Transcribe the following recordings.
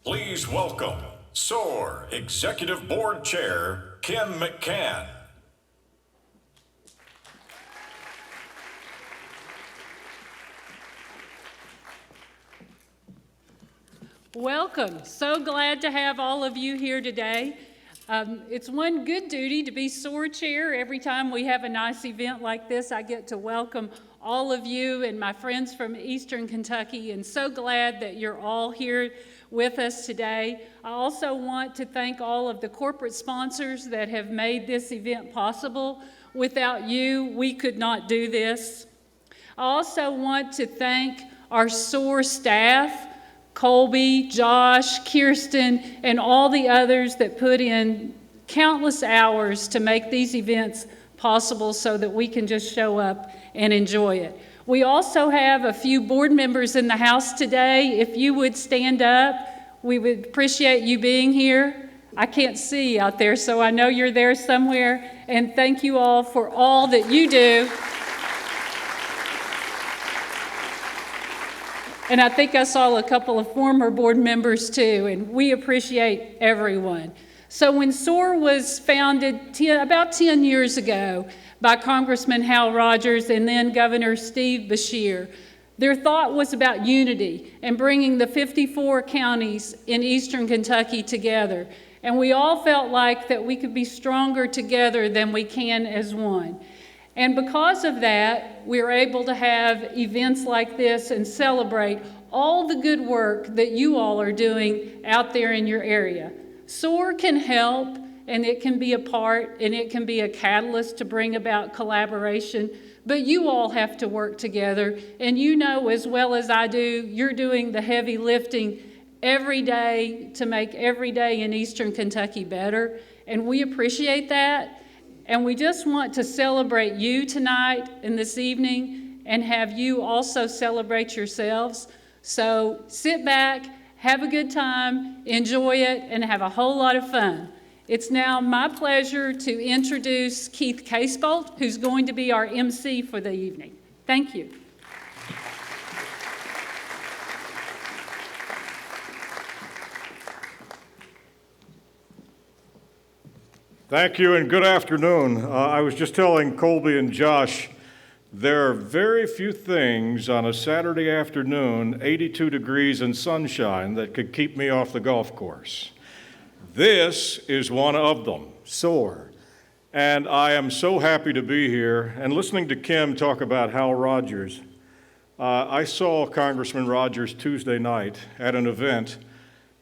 Please welcome SOAR Executive Board Chair, Kim McCann. Welcome. So glad to have all of you here today. It's one good duty to be SOAR Chair. Every time we have a nice event like this, I get to welcome all of you and my friends from Eastern Kentucky, and so glad that you're all here with us today. I also want to thank all of the corporate sponsors that have made this event possible. Without you, we could not do this. I also want to thank our SOAR staff, Colby, Josh, Kirsten, and all the others that put in countless hours to make these events possible so that we can just show up and enjoy it. We also have a few board members in the house today. If you would stand up, we would appreciate you being here. I can't see out there, so I know you're there somewhere. And thank you all for all that you do. And I think I saw a couple of former board members too, and we appreciate everyone. So when SOAR was founded about 10 years ago by Congressman Hal Rogers and then Governor Steve Beshear, their thought was about unity and bringing the 54 counties in Eastern Kentucky together. And we all felt like that we could be stronger together than we can as one. And because of that, we're able to have events like this and celebrate all the good work that you all are doing out there in your area. SOAR can help, and it can be a part, and it can be a catalyst to bring about collaboration, but you all have to work together. And you know as well as I do, you're doing the heavy lifting every day to make every day in Eastern Kentucky better, and we appreciate that. And we just want to celebrate you tonight and this evening and have you also celebrate yourselves. So sit back, have a good time, enjoy it, and have a whole lot of fun. It's now my pleasure to introduce Keith Casebolt, who's going to be our MC for the evening. Thank you. Thank you and good afternoon. I was just telling Colby and Josh, there are very few things on a Saturday afternoon, 82 degrees and sunshine, that could keep me off the golf course. This is one of them, SOAR. And I am so happy to be here. And listening to Kim talk about Hal Rogers, I saw Congressman Rogers Tuesday night at an event,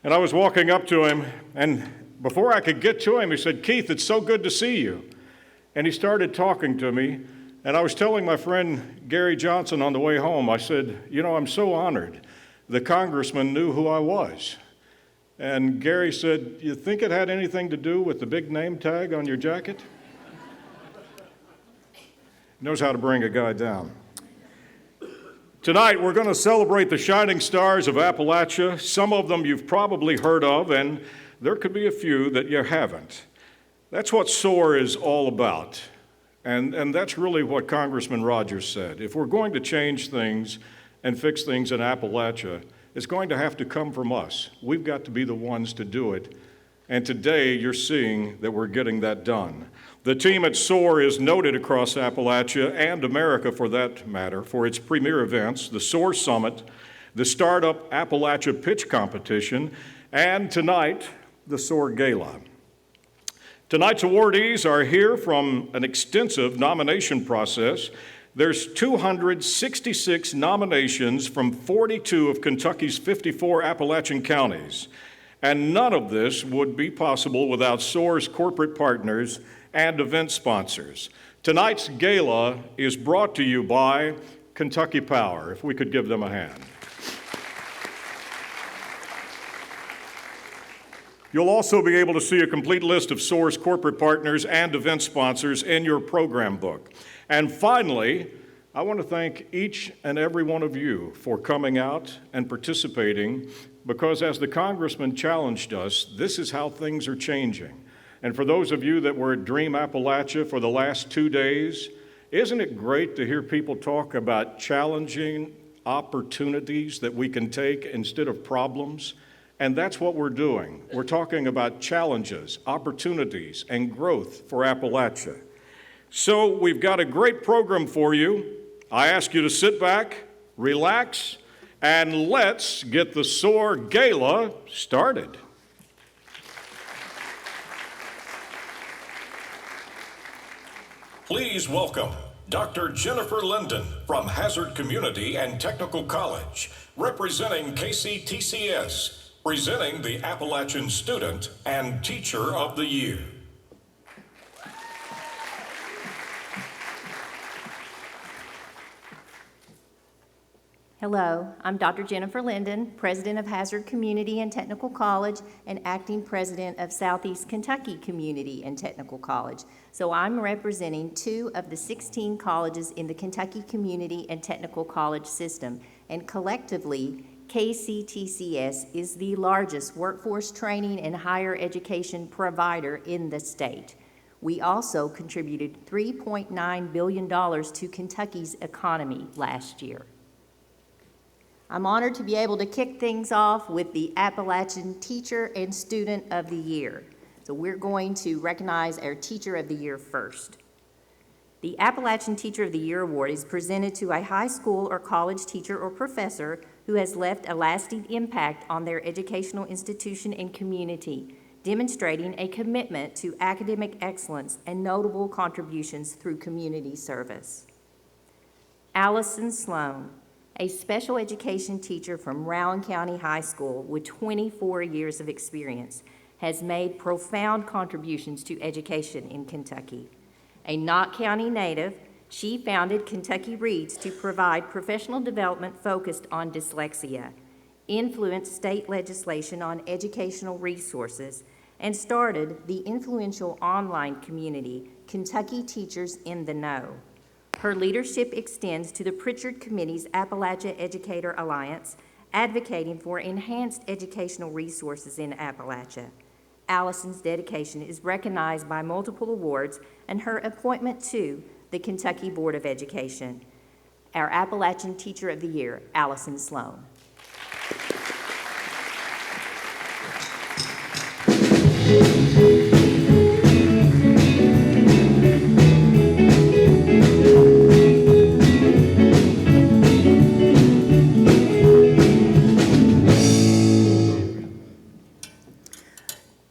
and I was walking up to him, and before I could get to him, he said, "Keith, it's so good to see you." And he started talking to me, and I was telling my friend Gary Johnson on the way home, I said, "You know, I'm so honored the congressman knew who I was." And Gary said, "You think it had anything to do with the big name tag on your jacket?" Knows how to bring a guy down. Tonight, we're going to celebrate the shining stars of Appalachia. Some of them you've probably heard of, and there could be a few that you haven't. That's what SOAR is all about. And that's really what Congressman Rogers said. If we're going to change things and fix things in Appalachia, it's going to have to come from us. We've got to be the ones to do it. And today, you're seeing that we're getting that done. The team at SOAR is noted across Appalachia and America, for that matter, for its premier events, the SOAR Summit, the Startup Appalachia Pitch Competition, and tonight, the SOAR Gala. Tonight's awardees are here from an extensive nomination process. There's 266 nominations from 42 of Kentucky's 54 Appalachian counties. And none of this would be possible without SOAR's corporate partners and event sponsors. Tonight's gala is brought to you by Kentucky Power. If we could give them a hand. You'll also be able to see a complete list of SOAR's corporate partners and event sponsors in your program book. And finally, I want to thank each and every one of you for coming out and participating, because as the Congressman challenged us, this is how things are changing. And for those of you that were at Dream Appalachia for the last 2 days, isn't it great to hear people talk about challenging opportunities that we can take instead of problems? And that's what we're doing. We're talking about challenges, opportunities, and growth for Appalachia. So we've got a great program for you. I ask you to sit back, relax, and let's get the SOAR Gala started. Please welcome Dr. Jennifer Linden from Hazard Community and Technical College, representing KCTCS, presenting the Appalachian Student and Teacher of the Year. Hello, I'm Dr. Jennifer Linden, President of Hazard Community and Technical College and Acting President of Southeast Kentucky Community and Technical College. So I'm representing 2 of the 16 colleges in the Kentucky Community and Technical College system, and collectively, KCTCS is the largest workforce training and higher education provider in the state. We also contributed $3.9 billion to Kentucky's economy last year. I'm honored to be able to kick things off with the Appalachian Teacher and Student of the Year. So we're going to recognize our Teacher of the Year first. The Appalachian Teacher of the Year Award is presented to a high school or college teacher or professor who has left a lasting impact on their educational institution and community, demonstrating a commitment to academic excellence and notable contributions through community service. Allison Sloan, a special education teacher from Rowan County High School with 24 years of experience, has made profound contributions to education in Kentucky. A Knott County native, she founded Kentucky Reads to provide professional development focused on dyslexia, influenced state legislation on educational resources, and started the influential online community, Kentucky Teachers in the Know. Her leadership extends to the Pritchard Committee's Appalachia Educator Alliance, advocating for enhanced educational resources in Appalachia. Allison's dedication is recognized by multiple awards and her appointment to the Kentucky Board of Education. Our Appalachian Teacher of the Year, Allison Sloan.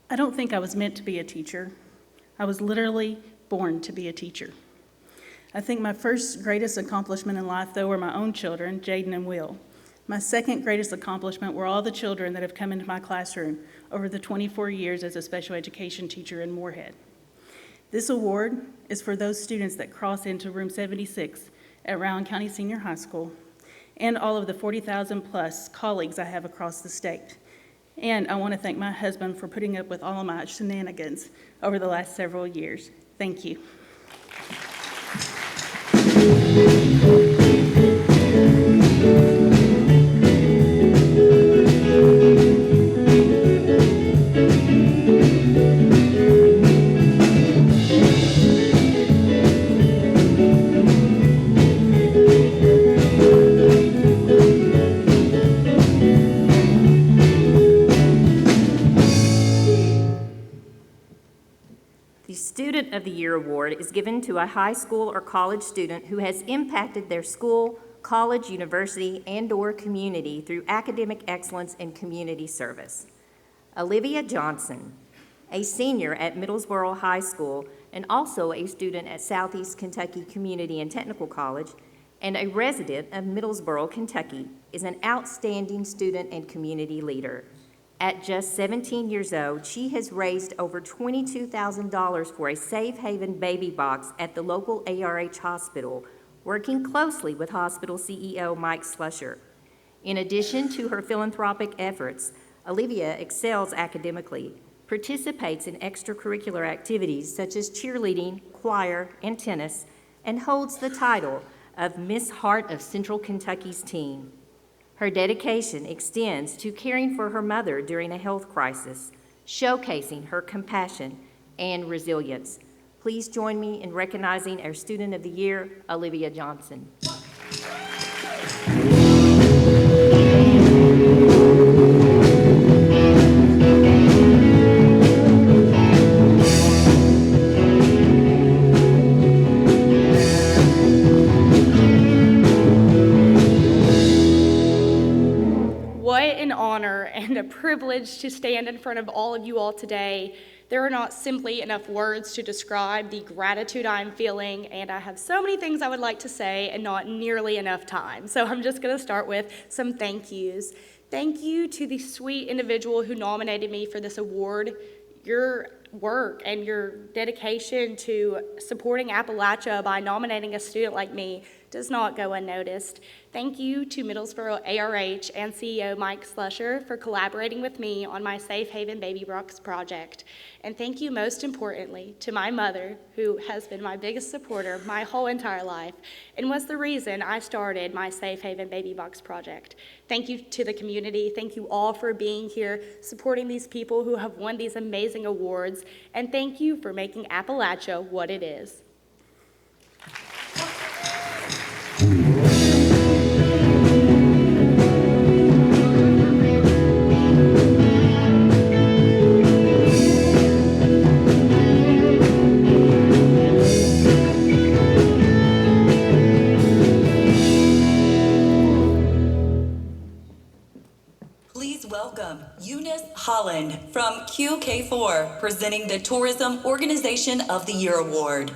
I don't think I was meant to be a teacher. I was literally born to be a teacher. I think my first greatest accomplishment in life, though, were my own children, Jaden and Will. My second greatest accomplishment were all the children that have come into my classroom over the 24 years as a special education teacher in Moorhead. This award is for those students that cross into room 76 at Rowan County Senior High School, and all of the 40,000 plus colleagues I have across the state. And I want to thank my husband for putting up with all of my shenanigans over the last several years. Thank you. The Student of the Year Award is given to a high school or college student who has impacted their school, college, university, and/or community through academic excellence and community service. Olivia Johnson, a senior at Middlesboro High School and also a student at Southeast Kentucky Community and Technical College, and a resident of Middlesboro, Kentucky, is an outstanding student and community leader. At just 17 years old, she has raised over $22,000 for a safe haven baby box at the local ARH hospital, working closely with hospital CEO Mike Slusher. In addition to her philanthropic efforts, Olivia excels academically, participates in extracurricular activities such as cheerleading, choir, and tennis, and holds the title of Miss Heart of Central Kentucky's team. Her dedication extends to caring for her mother during a health crisis, showcasing her compassion and resilience. Please join me in recognizing our Student of the Year, Olivia Johnson. privilege to stand in front of all of you all today. There are not simply enough words to describe the gratitude I'm feeling, and I have so many things I would like to say and not nearly enough time. So I'm just going to start with some thank yous. Thank you to the sweet individual who nominated me for this award. Your work and your dedication to supporting Appalachia by nominating a student like me does not go unnoticed. Thank you to Middlesboro ARH and CEO Mike Slusher for collaborating with me on my Safe Haven Baby Box project. And thank you most importantly to my mother, who has been my biggest supporter my whole entire life and was the reason I started my Safe Haven Baby Box project. Thank you to the community. Thank you all for being here, supporting these people who have won these amazing awards, and thank you for making Appalachia what it is. Please welcome Eunice Holland from QK4, presenting the Tourism Organization of the Year Award.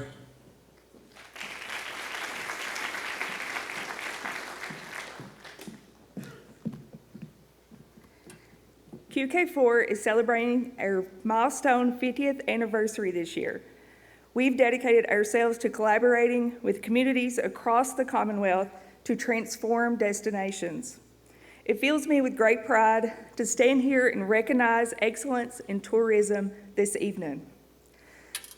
QK4 is celebrating our milestone 50th anniversary this year. We've dedicated ourselves to collaborating with communities across the Commonwealth to transform destinations. It fills me with great pride to stand here and recognize excellence in tourism this evening.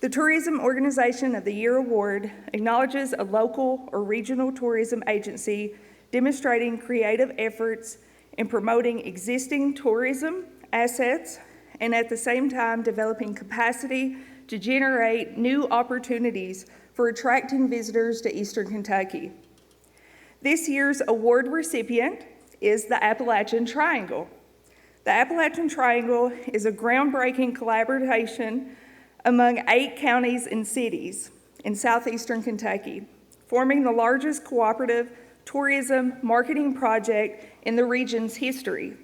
The Tourism Organization of the Year Award acknowledges a local or regional tourism agency demonstrating creative efforts in promoting existing tourism assets and at the same time developing capacity to generate new opportunities for attracting visitors to Eastern Kentucky. This year's award recipient is the Appalachian Triangle. The Appalachian Triangle is a groundbreaking collaboration among 8 counties and cities in southeastern Kentucky, forming the largest cooperative tourism marketing project in the region's history.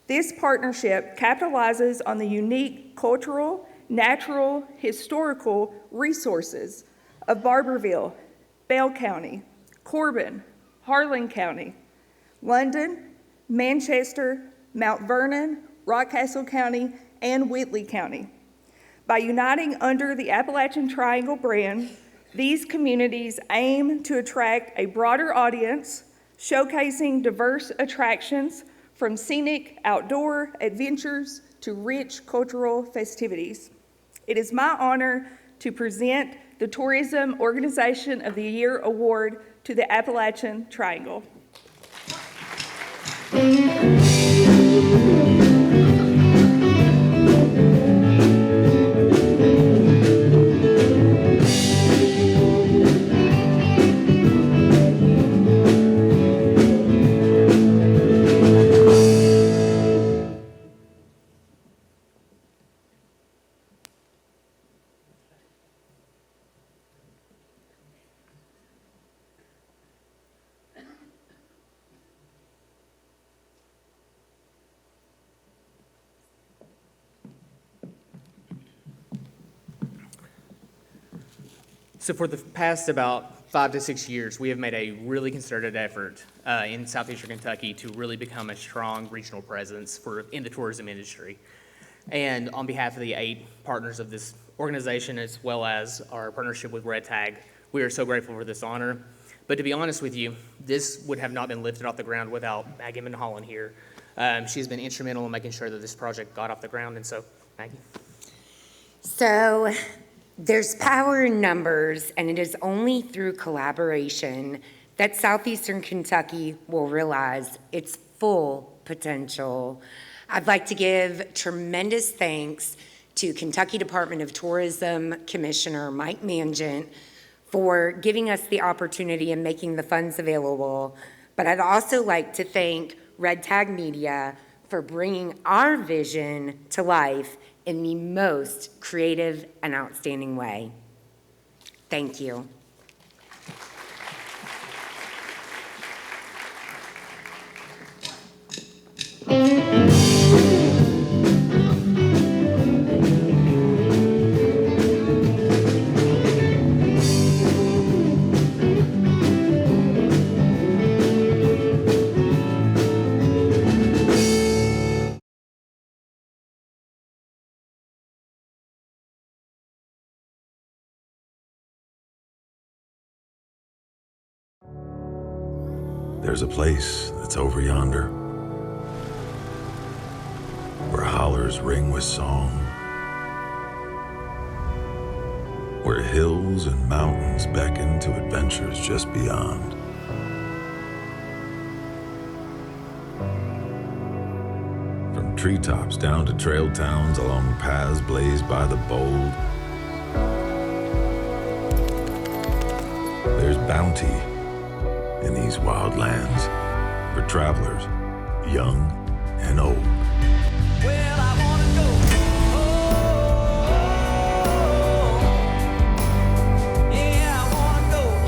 This partnership capitalizes on the unique cultural, natural, historical resources of Barberville, Bell County, Corbin, Harlan County, London, Manchester, Mount Vernon, Rockcastle County, and Whitley County. By uniting under the Appalachian Triangle brand, these communities aim to attract a broader audience, showcasing diverse attractions from scenic outdoor adventures to rich cultural festivities. It is my honor to present the Tourism Organization of the Year Award to the Appalachian Triangle. So for the past about 5 to 6 years, we have made a really concerted effort in southeastern Kentucky to really become a strong regional presence in the tourism industry. And on behalf of the 8 partners of this organization, as well as our partnership with Red Tag, we are so grateful for this honor. But to be honest with you, this would have not been lifted off the ground without Maggie Holland here. She's been instrumental in making sure that this project got off the ground, and so, Maggie. So there's power in numbers, and it is only through collaboration that southeastern Kentucky will realize its full potential. I'd like to give tremendous thanks to Kentucky Department of Tourism Commissioner Mike Mangent for giving us the opportunity and making the funds available. But I'd also like to thank Red Tag Media for bringing our vision to life in the most creative and outstanding way. Thank you. There's a place that's over yonder, where hollers ring with song, where hills and mountains beckon to adventures just beyond. From treetops down to trail towns along paths blazed by the bold, there's bounty in these wild lands for travelers, young and old. Well, I wanna go. Oh, yeah, I wanna go. Oh,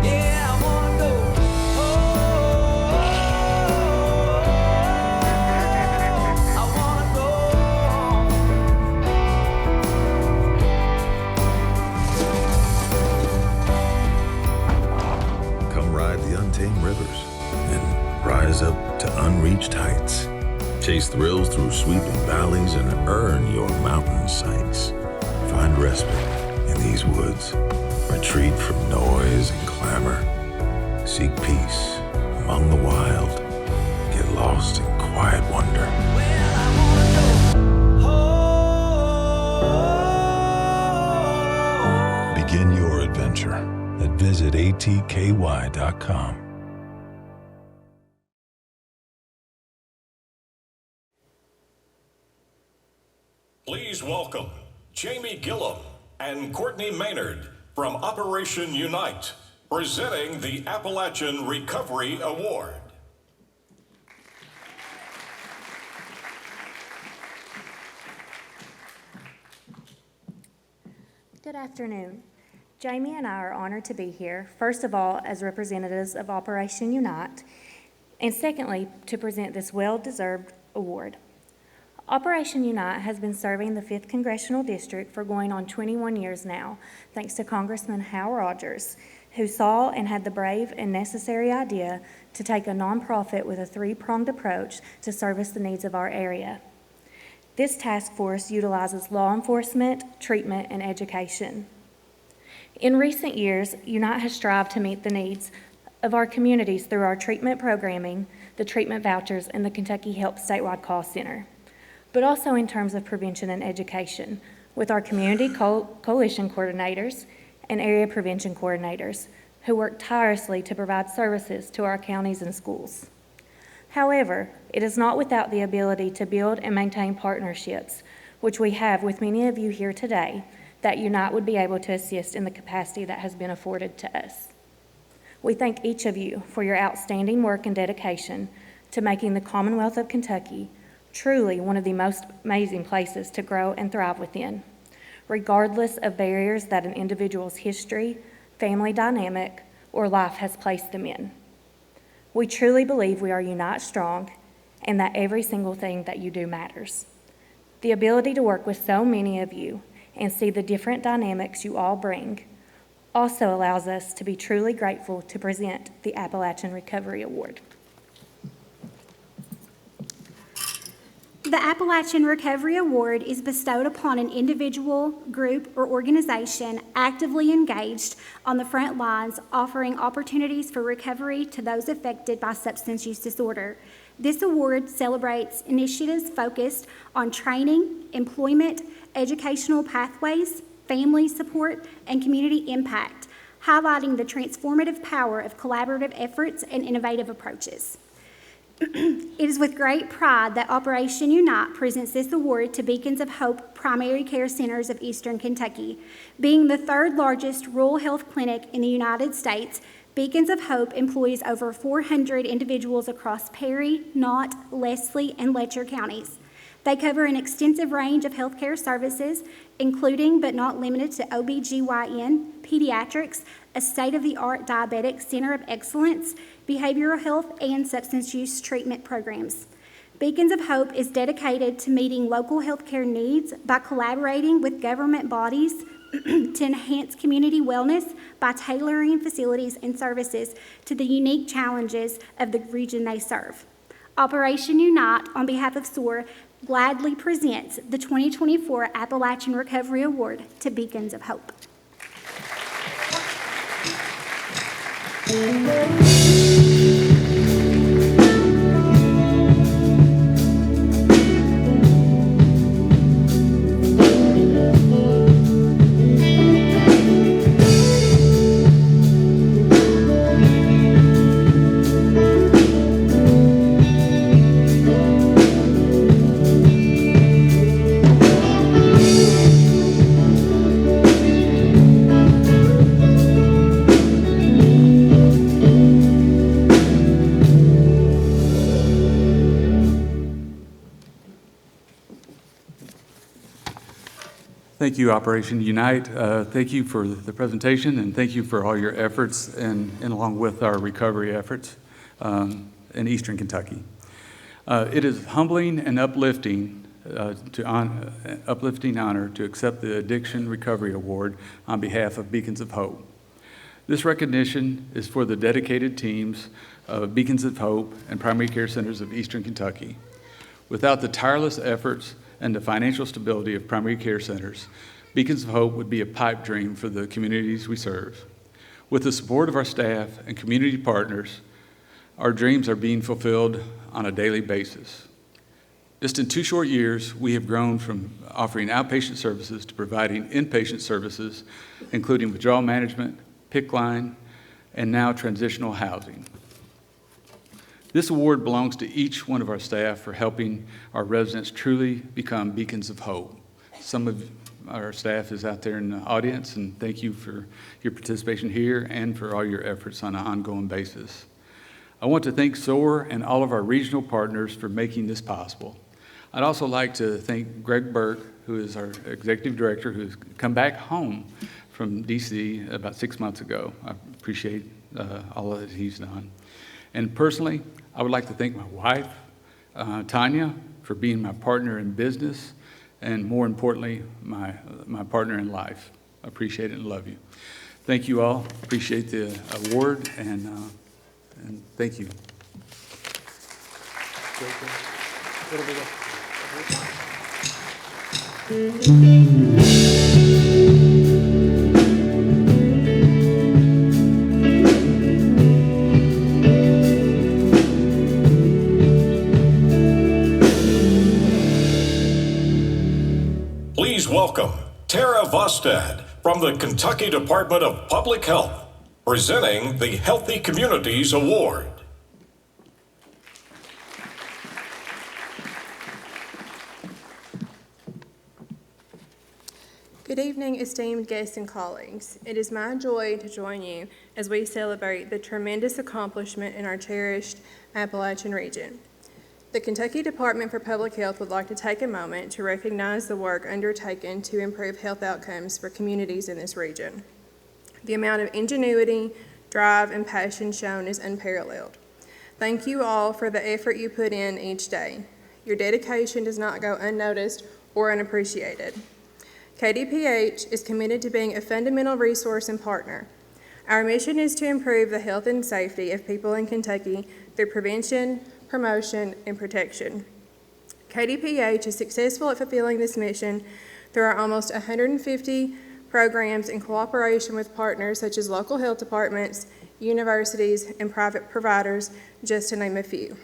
yeah, I wanna go. Oh, I wanna go. Come ride the untamed rivers and rise up to unreached heights. Chase thrills through sweeping valleys and earn your mountain sights. Find respite in these woods. Retreat from noise and clamor. Seek peace among the wild. Get lost in quiet wonder. Well, I wanna go. Oh. Begin your adventure at visitaTKY.com. Please welcome Jamie Gillum and Courtney Maynard from Operation Unite, presenting the Appalachian Recovery Award. Good afternoon. Jamie and I are honored to be here, first of all, as representatives of Operation Unite, and secondly, to present this well-deserved award. Operation Unite has been serving the 5th Congressional District for going on 21 years now, thanks to Congressman Hal Rogers, who saw and had the brave and necessary idea to take a nonprofit with a three-pronged approach to service the needs of our area. This task force utilizes law enforcement, treatment, and education. In recent years, Unite has strived to meet the needs of our communities through our treatment programming, the treatment vouchers, and the Kentucky Help Statewide Call Center, but also in terms of prevention and education with our community coalition coordinators and area prevention coordinators who work tirelessly to provide services to our counties and schools. However, it is not without the ability to build and maintain partnerships, which we have with many of you here today, that Unite would be able to assist in the capacity that has been afforded to us. We thank each of you for your outstanding work and dedication to making the Commonwealth of Kentucky truly one of the most amazing places to grow and thrive within, regardless of barriers that an individual's history, family dynamic, or life has placed them in. We truly believe we are Unite strong and that every single thing that you do matters. The ability to work with so many of you and see the different dynamics you all bring also allows us to be truly grateful to present the Appalachian Recovery Award. The Appalachian Recovery Award is bestowed upon an individual, group, or organization actively engaged on the front lines, offering opportunities for recovery to those affected by substance use disorder. This award celebrates initiatives focused on training, employment, educational pathways, family support, and community impact, highlighting the transformative power of collaborative efforts and innovative approaches. It is with great pride that Operation Unite presents this award to Beacons of Hope Primary Care Centers of Eastern Kentucky. Being the third largest rural health clinic in the United States, Beacons of Hope employs over 400 individuals across Perry, Knott, Leslie, and Letcher counties. They cover an extensive range of healthcare services, including but not limited to OBGYN, pediatrics, a state-of-the-art diabetic center of excellence, behavioral health, and substance use treatment programs. Beacons of Hope is dedicated to meeting local healthcare needs by collaborating with government bodies to enhance community wellness by tailoring facilities and services to the unique challenges of the region they serve. Operation Unite, on behalf of SOAR, gladly presents the 2024 Appalachian Recovery Award to Beacons of Hope. Thank you, Operation Unite. Thank you for the presentation, and thank you for all your efforts and along with our recovery efforts in Eastern Kentucky. It is humbling and uplifting honor to accept the Addiction Recovery Award on behalf of Beacons of Hope. This recognition is for the dedicated teams of Beacons of Hope and Primary Care Centers of Eastern Kentucky. Without the tireless efforts and the financial stability of primary care centers, Beacons of Hope would be a pipe dream for the communities we serve. With the support of our staff and community partners, our dreams are being fulfilled on a daily basis. Just in 2 short years, we have grown from offering outpatient services to providing inpatient services, including withdrawal management, PICC line, and now transitional housing. This award belongs to each one of our staff for helping our residents truly become beacons of hope. Some of our staff is out there in the audience, and thank you for your participation here and for all your efforts on an ongoing basis. I want to thank SOAR and all of our regional partners for making this possible. I'd also like to thank Greg Burke, who is our executive director, who's come back home from DC about 6 months ago. I appreciate all that he's done. And personally, I would like to thank my wife, Tanya, for being my partner in business, and more importantly, my partner in life. I appreciate it and love you. Thank you all. Appreciate the award, and thank you. Please welcome Tara Vostad from the Kentucky Department of Public Health, presenting the Healthy Communities Award. Good evening, esteemed guests and colleagues. It is my joy to join you as we celebrate the tremendous accomplishment in our cherished Appalachian region. The Kentucky Department for Public Health would like to take a moment to recognize the work undertaken to improve health outcomes for communities in this region. The amount of ingenuity, drive, and passion shown is unparalleled. Thank you all for the effort you put in each day. Your dedication does not go unnoticed or unappreciated. KDPH is committed to being a fundamental resource and partner. Our mission is to improve the health and safety of people in Kentucky through prevention, promotion, and protection. KDPH is successful at fulfilling this mission through our almost 150 programs in cooperation with partners such as local health departments, universities, and private providers, just to name a few.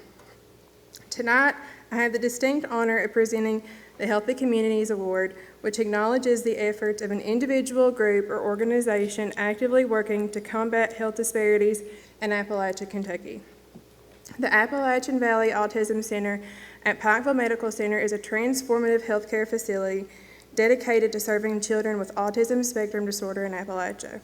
Tonight, I have the distinct honor of presenting the Healthy Communities Award, which acknowledges the efforts of an individual, group, or organization actively working to combat health disparities in Appalachia, Kentucky. The Appalachian Valley Autism Center at Pikeville Medical Center is a transformative healthcare facility dedicated to serving children with autism spectrum disorder in Appalachia.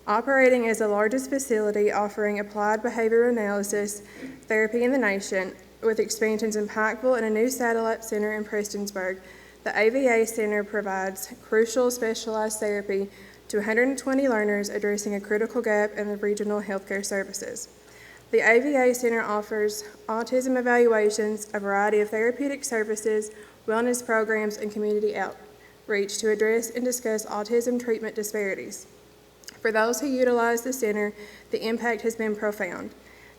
Operating as the largest facility offering applied behavioral analysis therapy in the nation, with expansions in Pikeville and a new satellite center in Prestonsburg, the AVA Center provides crucial specialized therapy to 120 learners, addressing a critical gap in the regional healthcare services. The AVA Center offers autism evaluations, a variety of therapeutic services, wellness programs, and community outreach to address and discuss autism treatment disparities. For those who utilize the center, the impact has been profound.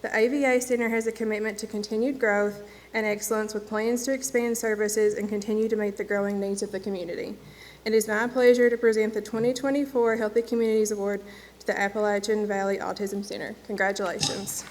The AVA Center has a commitment to continued growth and excellence, with plans to expand services and continue to meet the growing needs of the community. It is my pleasure to present the 2024 Healthy Communities Award to the Appalachian Valley Autism Center. Congratulations.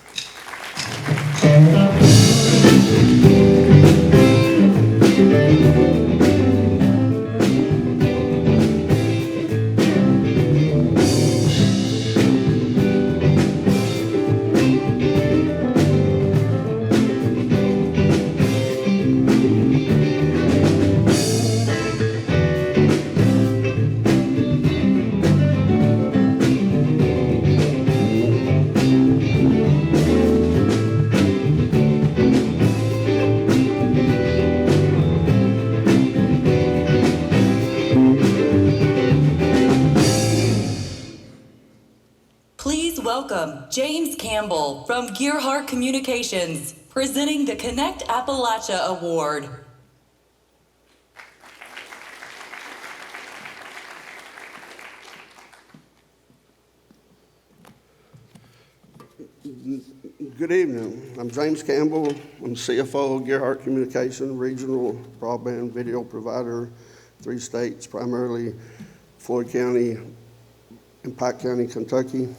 Please welcome James Campbell from Gearhart Communications, presenting the Connect Appalachia Award. Good evening. I'm James Campbell. I'm CFO of Gearhart Communications, regional broadband video provider, 3 states, primarily Floyd County and Pike County, Kentucky.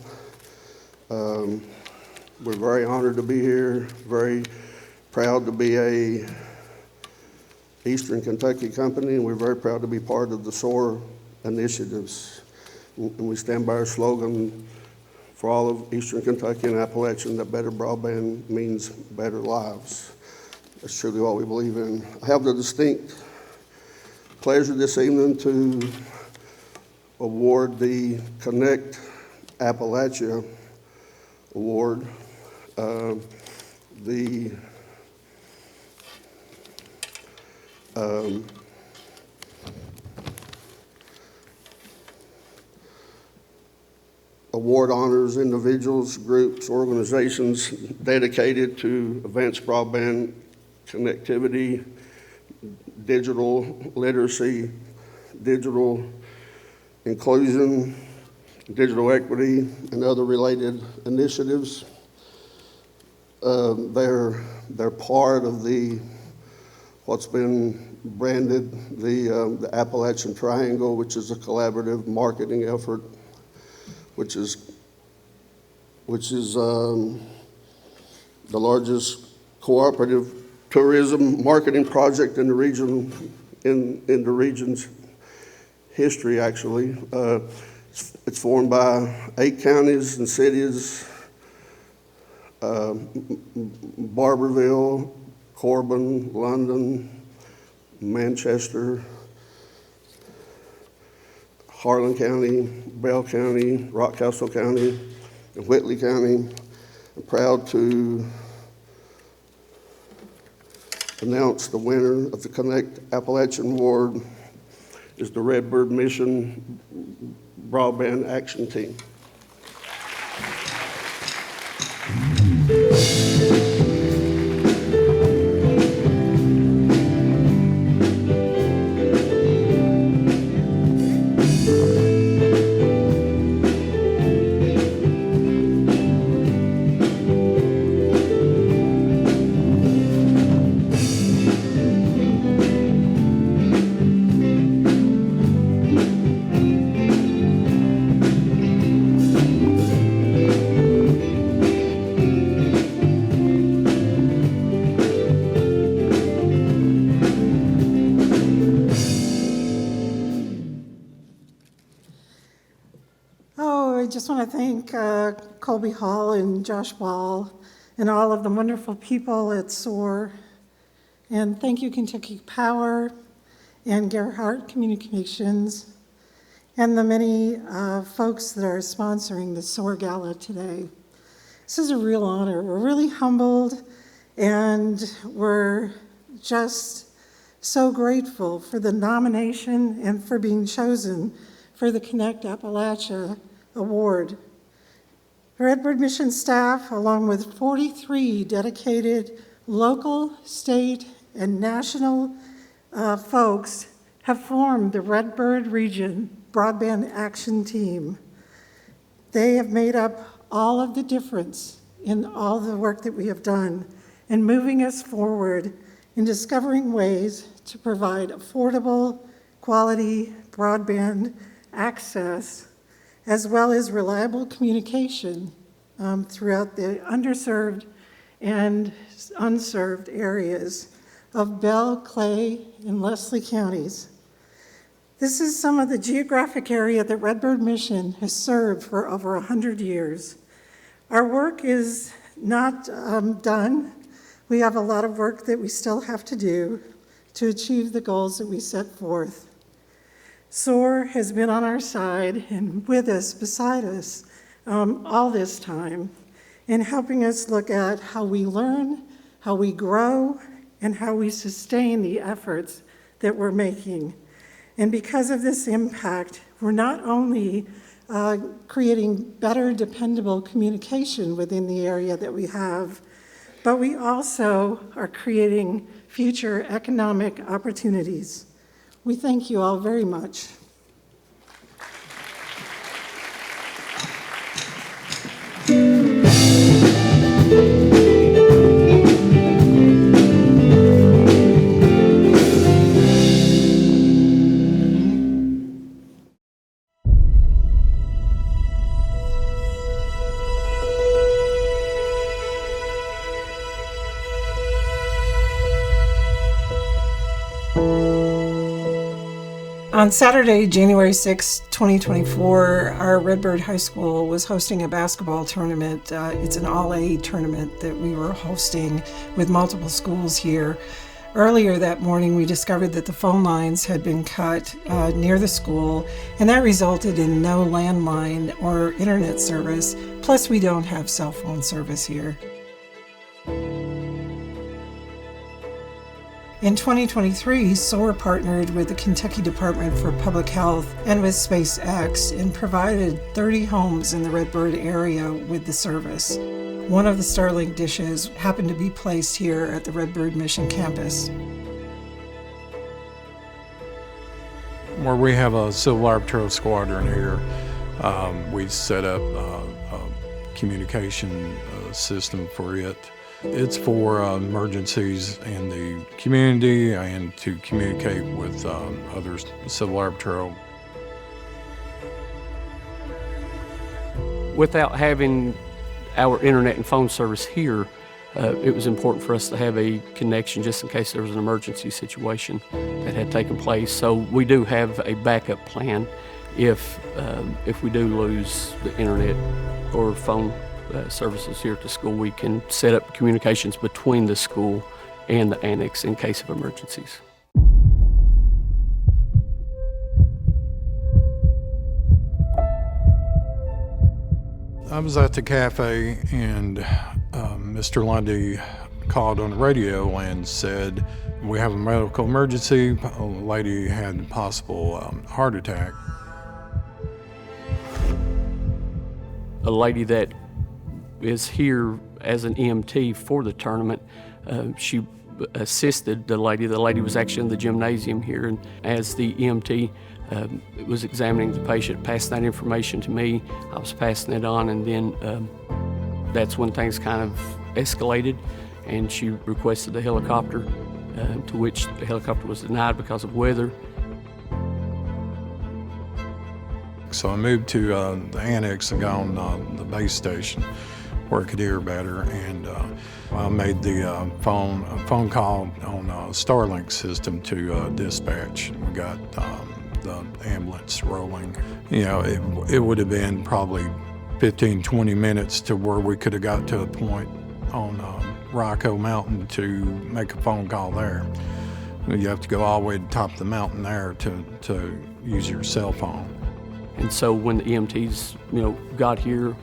We're very honored to be here, very proud to be a Eastern Kentucky company, and we're very proud to be part of the SOAR initiatives. And we stand by our slogan for all of Eastern Kentucky and Appalachian that better broadband means better lives. That's truly what we believe in. I have the distinct pleasure this evening to award the Connect Appalachia Award. The award honors individuals, groups, organizations dedicated to advanced broadband connectivity, digital literacy, digital inclusion, digital equity, and other related initiatives. They're part of what's been branded the Appalachian Triangle, which is a collaborative marketing effort, which is the largest cooperative tourism marketing project in the region, in the region's history, actually. It's formed by 8 counties and cities: Barberville, Corbin, London, Manchester, Harlan County, Bell County, Rockcastle County, and Whitley County. I'm proud to announce the winner of the Connect Appalachian Award is the Redbird Mission Broadband Action Team. I just want to thank Colby Hall and Josh Ball and all of the wonderful people at SOAR. And thank you, Kentucky Power and Gearhart Communications and the many folks that are sponsoring the SOAR Gala today. This is a real honor. We're really humbled, and we're just so grateful for the nomination and for being chosen for the Connect Appalachia Award. The Redbird Mission staff, along with 43 dedicated local, state, and national folks, have formed the Redbird Region Broadband Action Team. They have made up all of the difference in all the work that we have done in moving us forward in discovering ways to provide affordable, quality broadband access as well as reliable communication throughout the underserved and unserved areas of Bell, Clay, and Leslie counties. This is some of the geographic area that Redbird Mission has served for over 100 years. Our work is not done. We have a lot of work that we still have to do to achieve the goals that we set forth. SOAR has been on our side and with us, beside us, all this time, in helping us look at how we learn, how we grow, and how we sustain the efforts that we're making. And because of this impact, we're not only creating better, dependable communication within the area that we have, but we also are creating future economic opportunities. We thank you all very much. On Saturday, January 6, 2024, our Redbird High School was hosting a basketball tournament. It's an all-A tournament that we were hosting with multiple schools here. Earlier that morning, we discovered that the phone lines had been cut near the school, and that resulted in no landline or internet service. Plus, we don't have cell phone service here. In 2023, SOAR partnered with the Kentucky Department for Public Health and with SpaceX and provided 30 homes in the Redbird area with the service. One of the Starlink dishes happened to be placed here at the Redbird Mission campus. Where we have a civil laboratory squadron here, we set up a communication system for it. It's for emergencies in the community and to communicate with other civil laboratory. Without having our internet and phone service here, it was important for us to have a connection just in case there was an emergency situation that had taken place. So we do have a backup plan if we do lose the internet or phone services here at the school. We can set up communications between the school and the annex in case of emergencies. I was at the cafe and Mr. Lundy called on the radio and said, "We have a medical emergency. A lady had a possible heart attack." A lady that is here as an EMT for the tournament, she assisted the lady. The lady was actually in the gymnasium here, and as the EMT was examining the patient, passed that information to me. I was passing it on, and then that's when things kind of escalated, and she requested the helicopter, to which the helicopter was denied because of weather. So I moved to the annex and got on the base station where I could hear better, and I made the phone call on a Starlink system to dispatch. We got the ambulance rolling. You know, it would have been probably 15, 20 minutes to where we could have got to a point on Rocco Mountain to make a phone call there. You have to go all the way to the top of the mountain there to use your cell phone. And so when the EMTs, got here,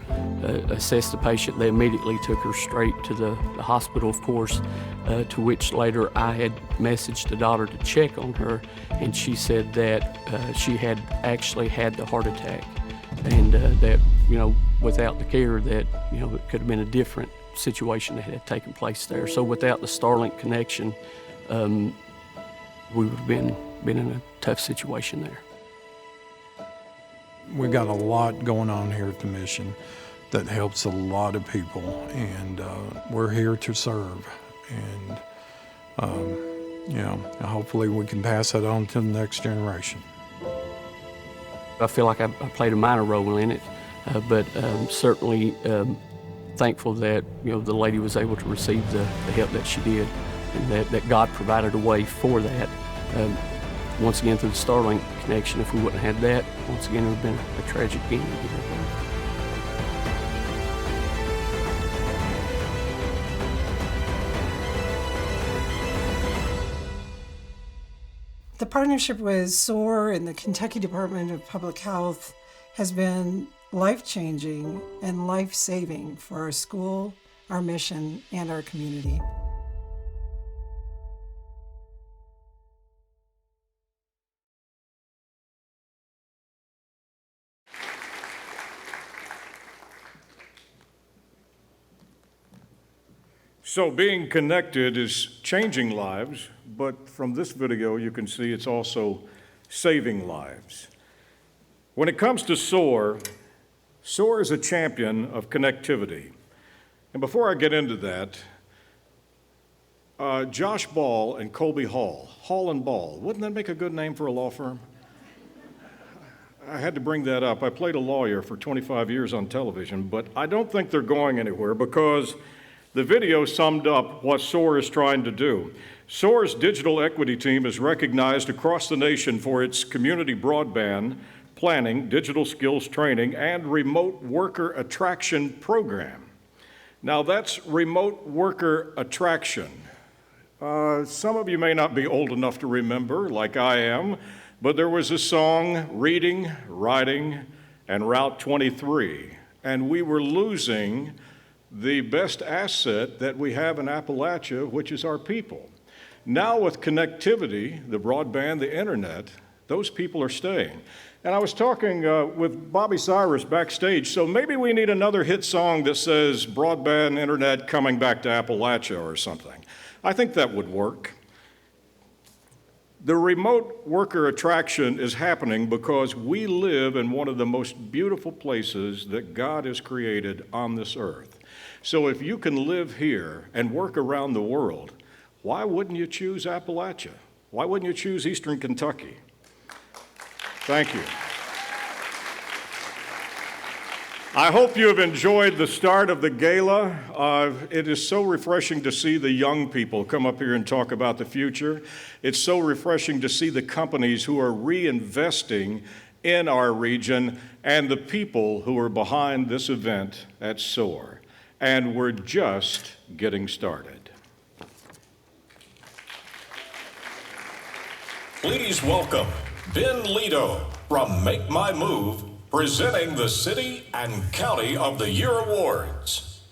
assessed the patient, they immediately took her straight to the hospital, of course, to which later I had messaged the daughter to check on her, and she said that she had actually had the heart attack, and that, without the care that, it could have been a different situation that had taken place there. So without the Starlink connection, we would have been in a tough situation there. We got a lot going on here at the mission that helps a lot of people, and we're here to serve. And hopefully we can pass that on to the next generation. I feel like I played a minor role in it, but certainly thankful that the lady was able to receive the help that she did, and that God provided a way for that. Once again, through the Starlink connection, if we wouldn't have had that, once again, it would have been a tragic ending. The partnership with SOAR and the Kentucky Department of Public Health has been life-changing and life-saving for our school, our mission, and our community. So being connected is changing lives, but from this video you can see it's also saving lives. When it comes to SOAR, SOAR is a champion of connectivity. And before I get into that, Josh Ball and Colby Hall and Ball, wouldn't that make a good name for a law firm? I had to bring that up. I played a lawyer for 25 years on television, but I don't think they're going anywhere because the video summed up what SOAR is trying to do. SOAR's digital equity team is recognized across the nation for its community broadband planning, digital skills training, and remote worker attraction program. Now that's remote worker attraction. Some of you may not be old enough to remember, like I am, but there was a song, Reading, Writing, and Route 23, and we were losing the best asset that we have in Appalachia, which is our people. Now with connectivity, the broadband, the internet, those people are staying. And I was talking with Bobby Cyrus backstage, so maybe we need another hit song that says broadband, internet coming back to Appalachia or something. I think that would work. The remote worker attraction is happening because we live in one of the most beautiful places that God has created on this earth. So if you can live here and work around the world, why wouldn't you choose Appalachia? Why wouldn't you choose Eastern Kentucky? Thank you. I hope you have enjoyed the start of the gala. It is so refreshing to see the young people come up here and talk about the future. It's so refreshing to see the companies who are reinvesting in our region and the people who are behind this event at SOAR. And we're just getting started. Please welcome Ben Lito from Make My Move, presenting the City and County of the Year Awards.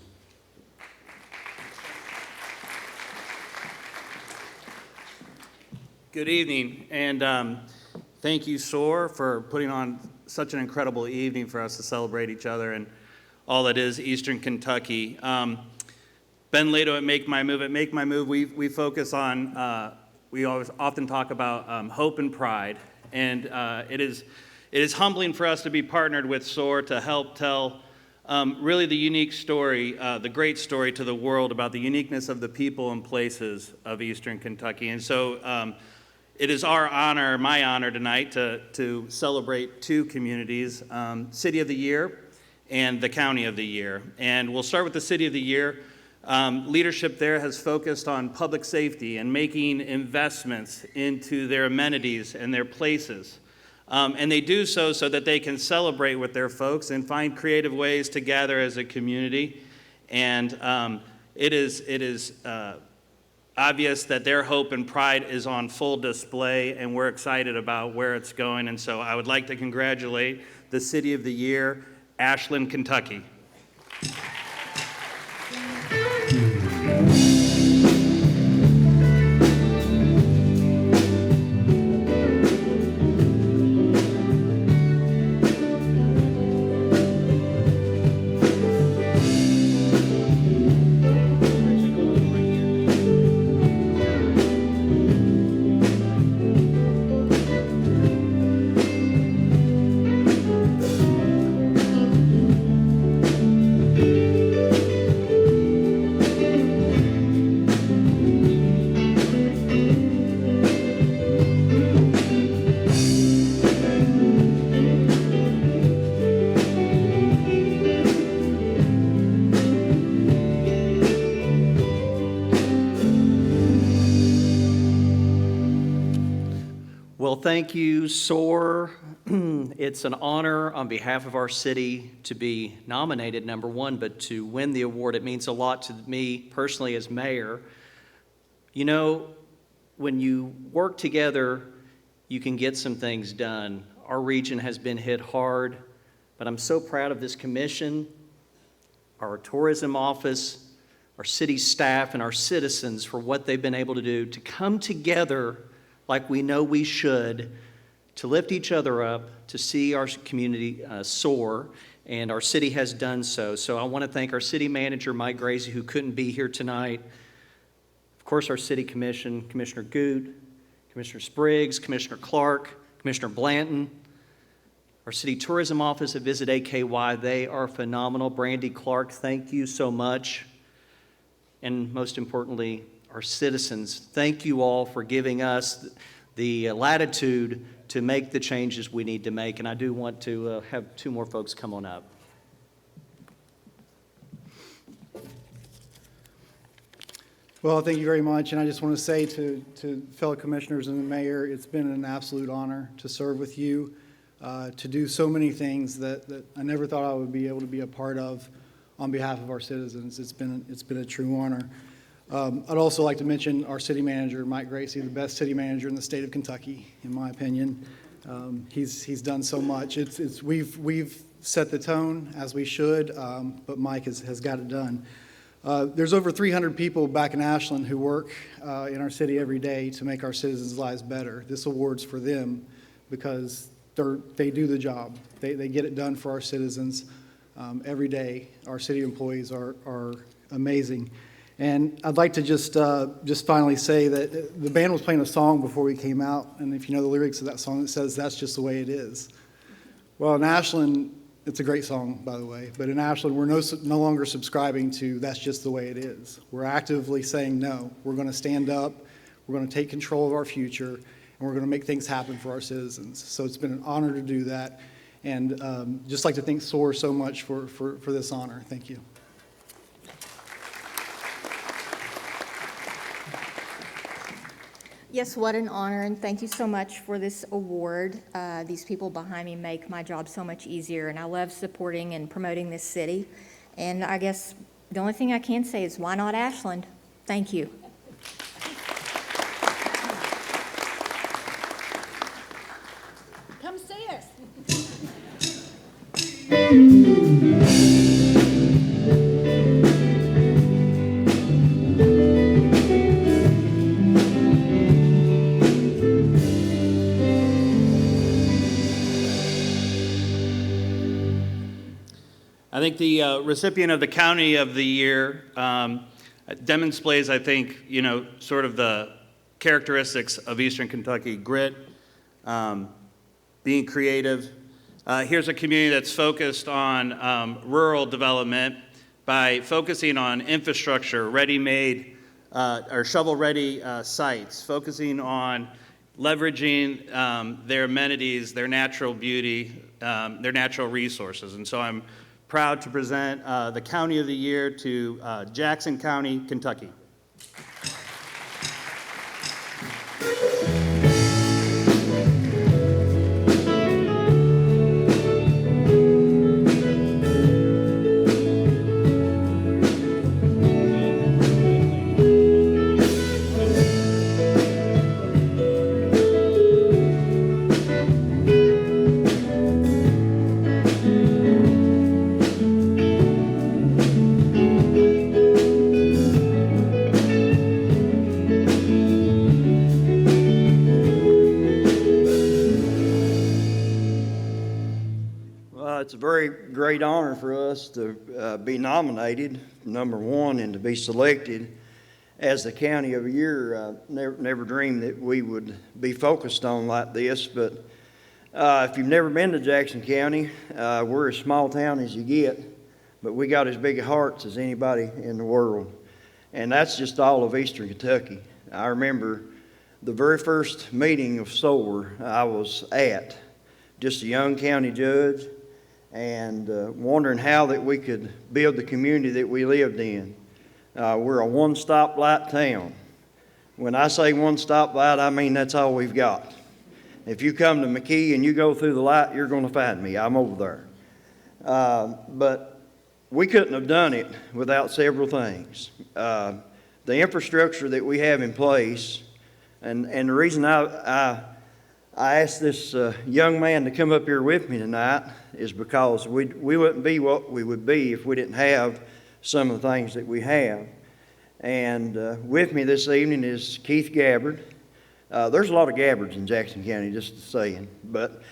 Good evening, and thank you, SOAR, for putting on such an incredible evening for us to celebrate each other and all that is Eastern Kentucky. Ben Lito at Make My Move. At Make My Move, we focus on, we always often talk about hope and pride, and it is humbling for us to be partnered with SOAR to help tell really the unique story, the great story to the world about the uniqueness of the people and places of Eastern Kentucky. And so it is our honor, my honor tonight to celebrate two communities, City of the Year and the County of the Year. And we'll start with the City of the Year. Leadership there has focused on public safety and making investments into their amenities and their places. And they do so that they can celebrate with their folks and find creative ways to gather as a community. And it is obvious that their hope and pride is on full display, and we're excited about where it's going. And so I would like to congratulate the City of the Year, Ashland, Kentucky. Well, thank you, SOAR. It's an honor on behalf of our city to be nominated, number one, but to win the award, it means a lot to me personally as mayor. You know, when you work together, you can get some things done. Our region has been hit hard, but I'm so proud of this commission, our tourism office, our city staff, and our citizens for what they've been able to do to come together like we know we should, to lift each other up, to see our community soar, and our city has done so. So I want to thank our city manager, Mike Gracie, who couldn't be here tonight. Of course, our city commission, Commissioner Goot, Commissioner Spriggs, Commissioner Clark, Commissioner Blanton, our city tourism office at Visit AKY, they are phenomenal. Brandy Clark, thank you so much. And most importantly, our citizens, thank you all for giving us the latitude to make the changes we need to make. And I do want to have two more folks come on up. Well, thank you very much. And I just want to say to fellow commissioners and the mayor, it's been an absolute honor to serve with you, to do so many things that I never thought I would be able to be a part of on behalf of our citizens. It's been a true honor. I'd also like to mention our city manager, Mike Gracie, the best city manager in the state of Kentucky, in my opinion. He's done so much. We've set the tone as we should, but Mike has got it done. There's over 300 people back in Ashland who work in our city every day to make our citizens' lives better. This award's for them because they do the job. They get it done for our citizens every day. Our city employees are amazing. And I'd like to just finally say that the band was playing a song before we came out, and if you know the lyrics of that song, it says, "That's just the way it is." Well, in Ashland, it's a great song, by the way, but in Ashland, we're no longer subscribing to "that's just the way it is." We're actively saying, no, we're going to stand up, we're going to take control of our future, and we're going to make things happen for our citizens. So it's been an honor to do that, and just like to thank SOAR so much for this honor. Thank you. Yes, what an honor, and thank you so much for this award. These people behind me make my job so much easier, and I love supporting and promoting this city. And I guess the only thing I can say is, why not Ashland? Thank you. Come see us. I think the recipient of the County of the Year demonstrates, I think, sort of the characteristics of Eastern Kentucky: grit, being creative. Here's a community that's focused on rural development by focusing on infrastructure, ready-made or shovel-ready sites, focusing on leveraging their amenities, their natural beauty, their natural resources. And so I'm proud to present the County of the Year to Jackson County, Kentucky. It's a very great honor for us to be nominated, number one, and to be selected as the County of the Year. Never dreamed that we would be focused on like this, but if you've never been to Jackson County, we're as small town as you get, but we got as big hearts as anybody in the world, and that's just all of Eastern Kentucky. I remember the very first meeting of SOAR I was at, just a young county judge, and wondering how that we could build the community that we lived in. We're a one-stoplight town. When I say one stoplight, I mean that's all we've got. If you come to McKee and you go through the light, you're going to find me. I'm over there. But we couldn't have done it without several things. The infrastructure that we have in place, and the reason I asked this young man to come up here with me tonight is because we wouldn't be what we would be if we didn't have some of the things that we have. And with me this evening is Keith Gabbard. There's a lot of Gabbards in Jackson County, just saying. But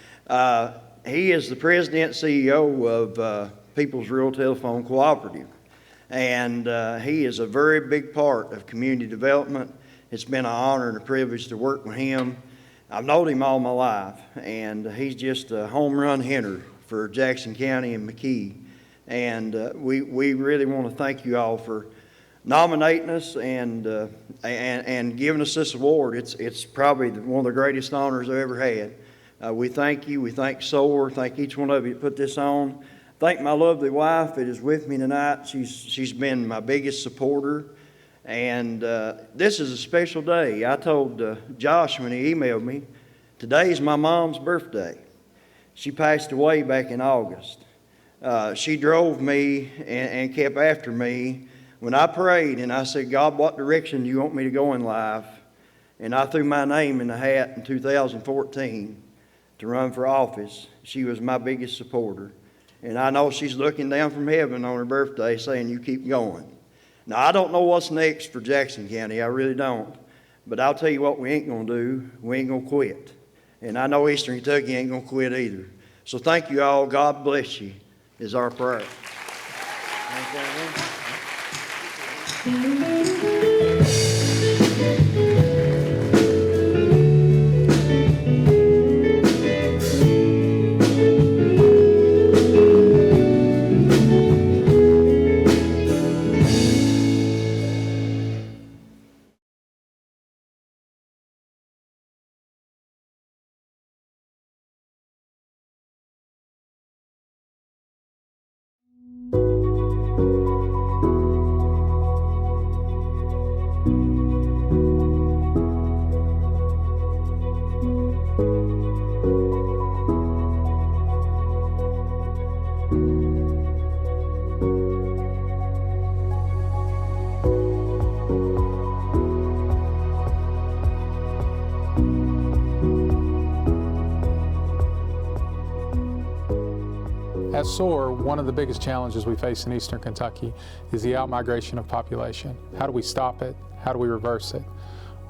he is the president CEO of People's Rural Telephone Cooperative. And he is a very big part of community development. It's been an honor and a privilege to work with him. I've known him all my life, and he's just a home run hitter for Jackson County and McKee. And we really want to thank you all for nominating us and giving us this award. It's probably one of the greatest honors I've ever had. We thank you. We thank SOAR. Thank each one of you that put this on. Thank my lovely wife that is with me tonight. She's been my biggest supporter. And this is a special day. I told Josh when he emailed me, today's my mom's birthday. She passed away back in August. She drove me and kept after me when I prayed and I said, God, what direction do you want me to go in life? And I threw my name in the hat in 2014 to run for office. She was my biggest supporter. And I know she's looking down from heaven on her birthday saying, you keep going. Now, I don't know what's next for Jackson County. I really don't. But I'll tell you what we ain't going to do. We ain't going to quit. And I know Eastern Kentucky ain't going to quit either. So thank you all. God bless you is our prayer. At SOAR, one of the biggest challenges we face in Eastern Kentucky is the outmigration of population. How do we stop it? How do we reverse it?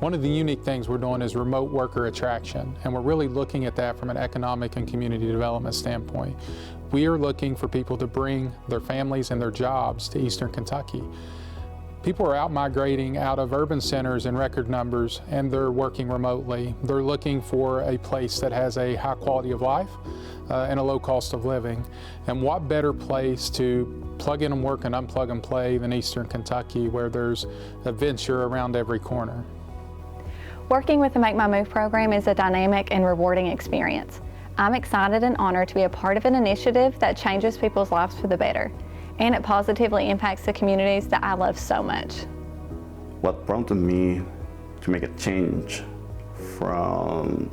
One of the unique things we're doing is remote worker attraction, and we're really looking at that from an economic and community development standpoint. We are looking for people to bring their families and their jobs to Eastern Kentucky. People are out-migrating out of urban centers in record numbers, and they're working remotely. They're looking for a place that has a high quality of life and a low cost of living. And what better place to plug in and work and unplug and play than Eastern Kentucky, where there's adventure around every corner. Working with the Make My Move program is a dynamic and rewarding experience. I'm excited and honored to be a part of an initiative that changes people's lives for the better, and it positively impacts the communities that I love so much. What prompted me to make a change from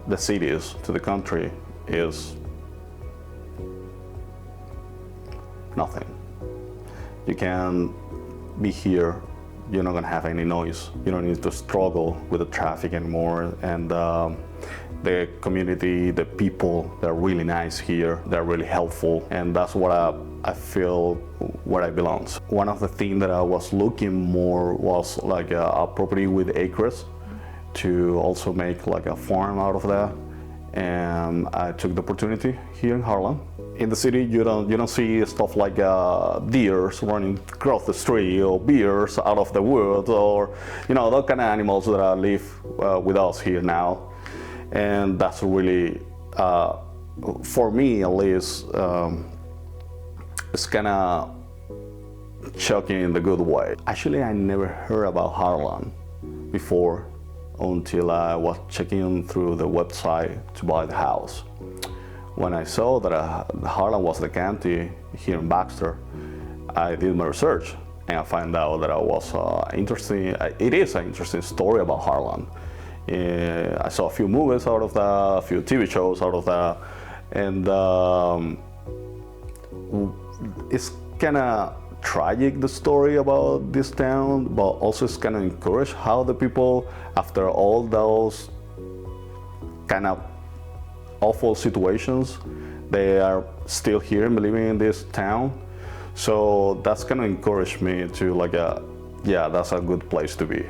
the cities to the country is nothing. You can be here, you're not gonna have any noise. You don't need to struggle with the traffic anymore. And the community, the people, they're really nice here. They're really helpful. And that's what I feel where I belong. One of the things that I was looking more was like a property with acres to also make like a farm out of that. And I took the opportunity here in Harlan. In the city, you don't see stuff like deers running across the street or bears out of the woods, or those kind of animals that live with us here now. And that's really, for me at least, it's kind of shocking in the good way. Actually, I never heard about Harlan before until I was checking through the website to buy the house. When I saw that Harlan was the county here in Baxter, I did my research and I found out that it is an interesting story about Harlan. I saw a few movies out of that, a few TV shows out of that, and it's kind of tragic, the story about this town, but also it's kind of encouraged how the people, after all those kind of awful situations, they are still here and living in this town. So that's kind of encouraged me to like, yeah, that's a good place to be.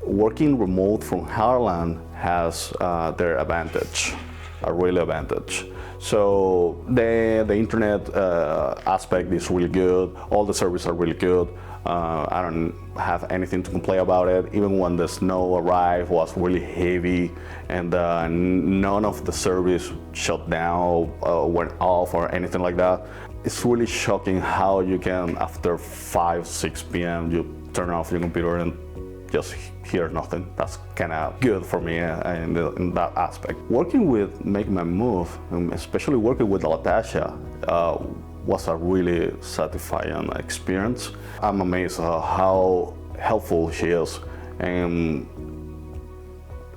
Working remote from Harlan has their advantage, a real advantage. So the internet aspect is really good. All the services are really good. I don't have anything to complain about it. Even when the snow arrived, was really heavy, and none of the service shut down, went off, or anything like that. It's really shocking how you can, after 5, 6 p.m., you turn off your computer and just hear nothing. That's kind of good for me in that aspect. Working with Make My Move, especially working with Latasha, was a really satisfying experience. I'm amazed how helpful she is, and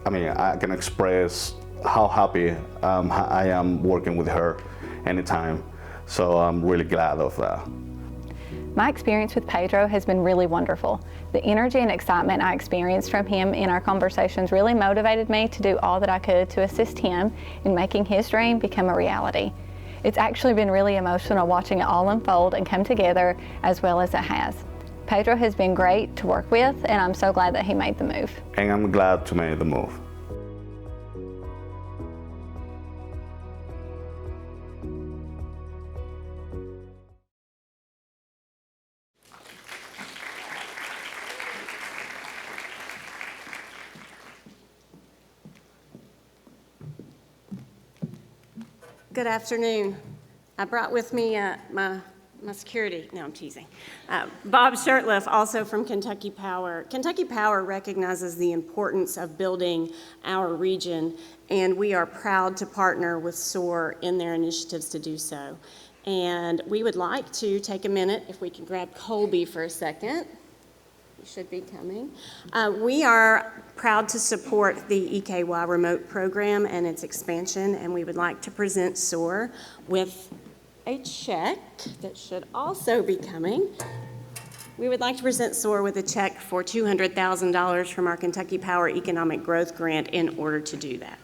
I mean, I can express how happy I am working with her anytime. So I'm really glad of that. My experience with Pedro has been really wonderful. The energy and excitement I experienced from him in our conversations really motivated me to do all that I could to assist him in making his dream become a reality. It's actually been really emotional watching it all unfold and come together as well as it has. Pedro has been great to work with, and I'm so glad that he made the move. And I'm glad to make the move. Good afternoon. I brought with me my security. No, I'm teasing. Bob Shurtleff, also from Kentucky Power. Kentucky Power recognizes the importance of building our region, and we are proud to partner with SOAR in their initiatives to do so. And we would like to take a minute, if we can grab Colby for a second. He should be coming. We are proud to support the EKY remote program and its expansion, and we would like to present SOAR with a check that should also be coming. We would like to present SOAR with a check for $200,000 from our Kentucky Power Economic Growth Grant in order to do that.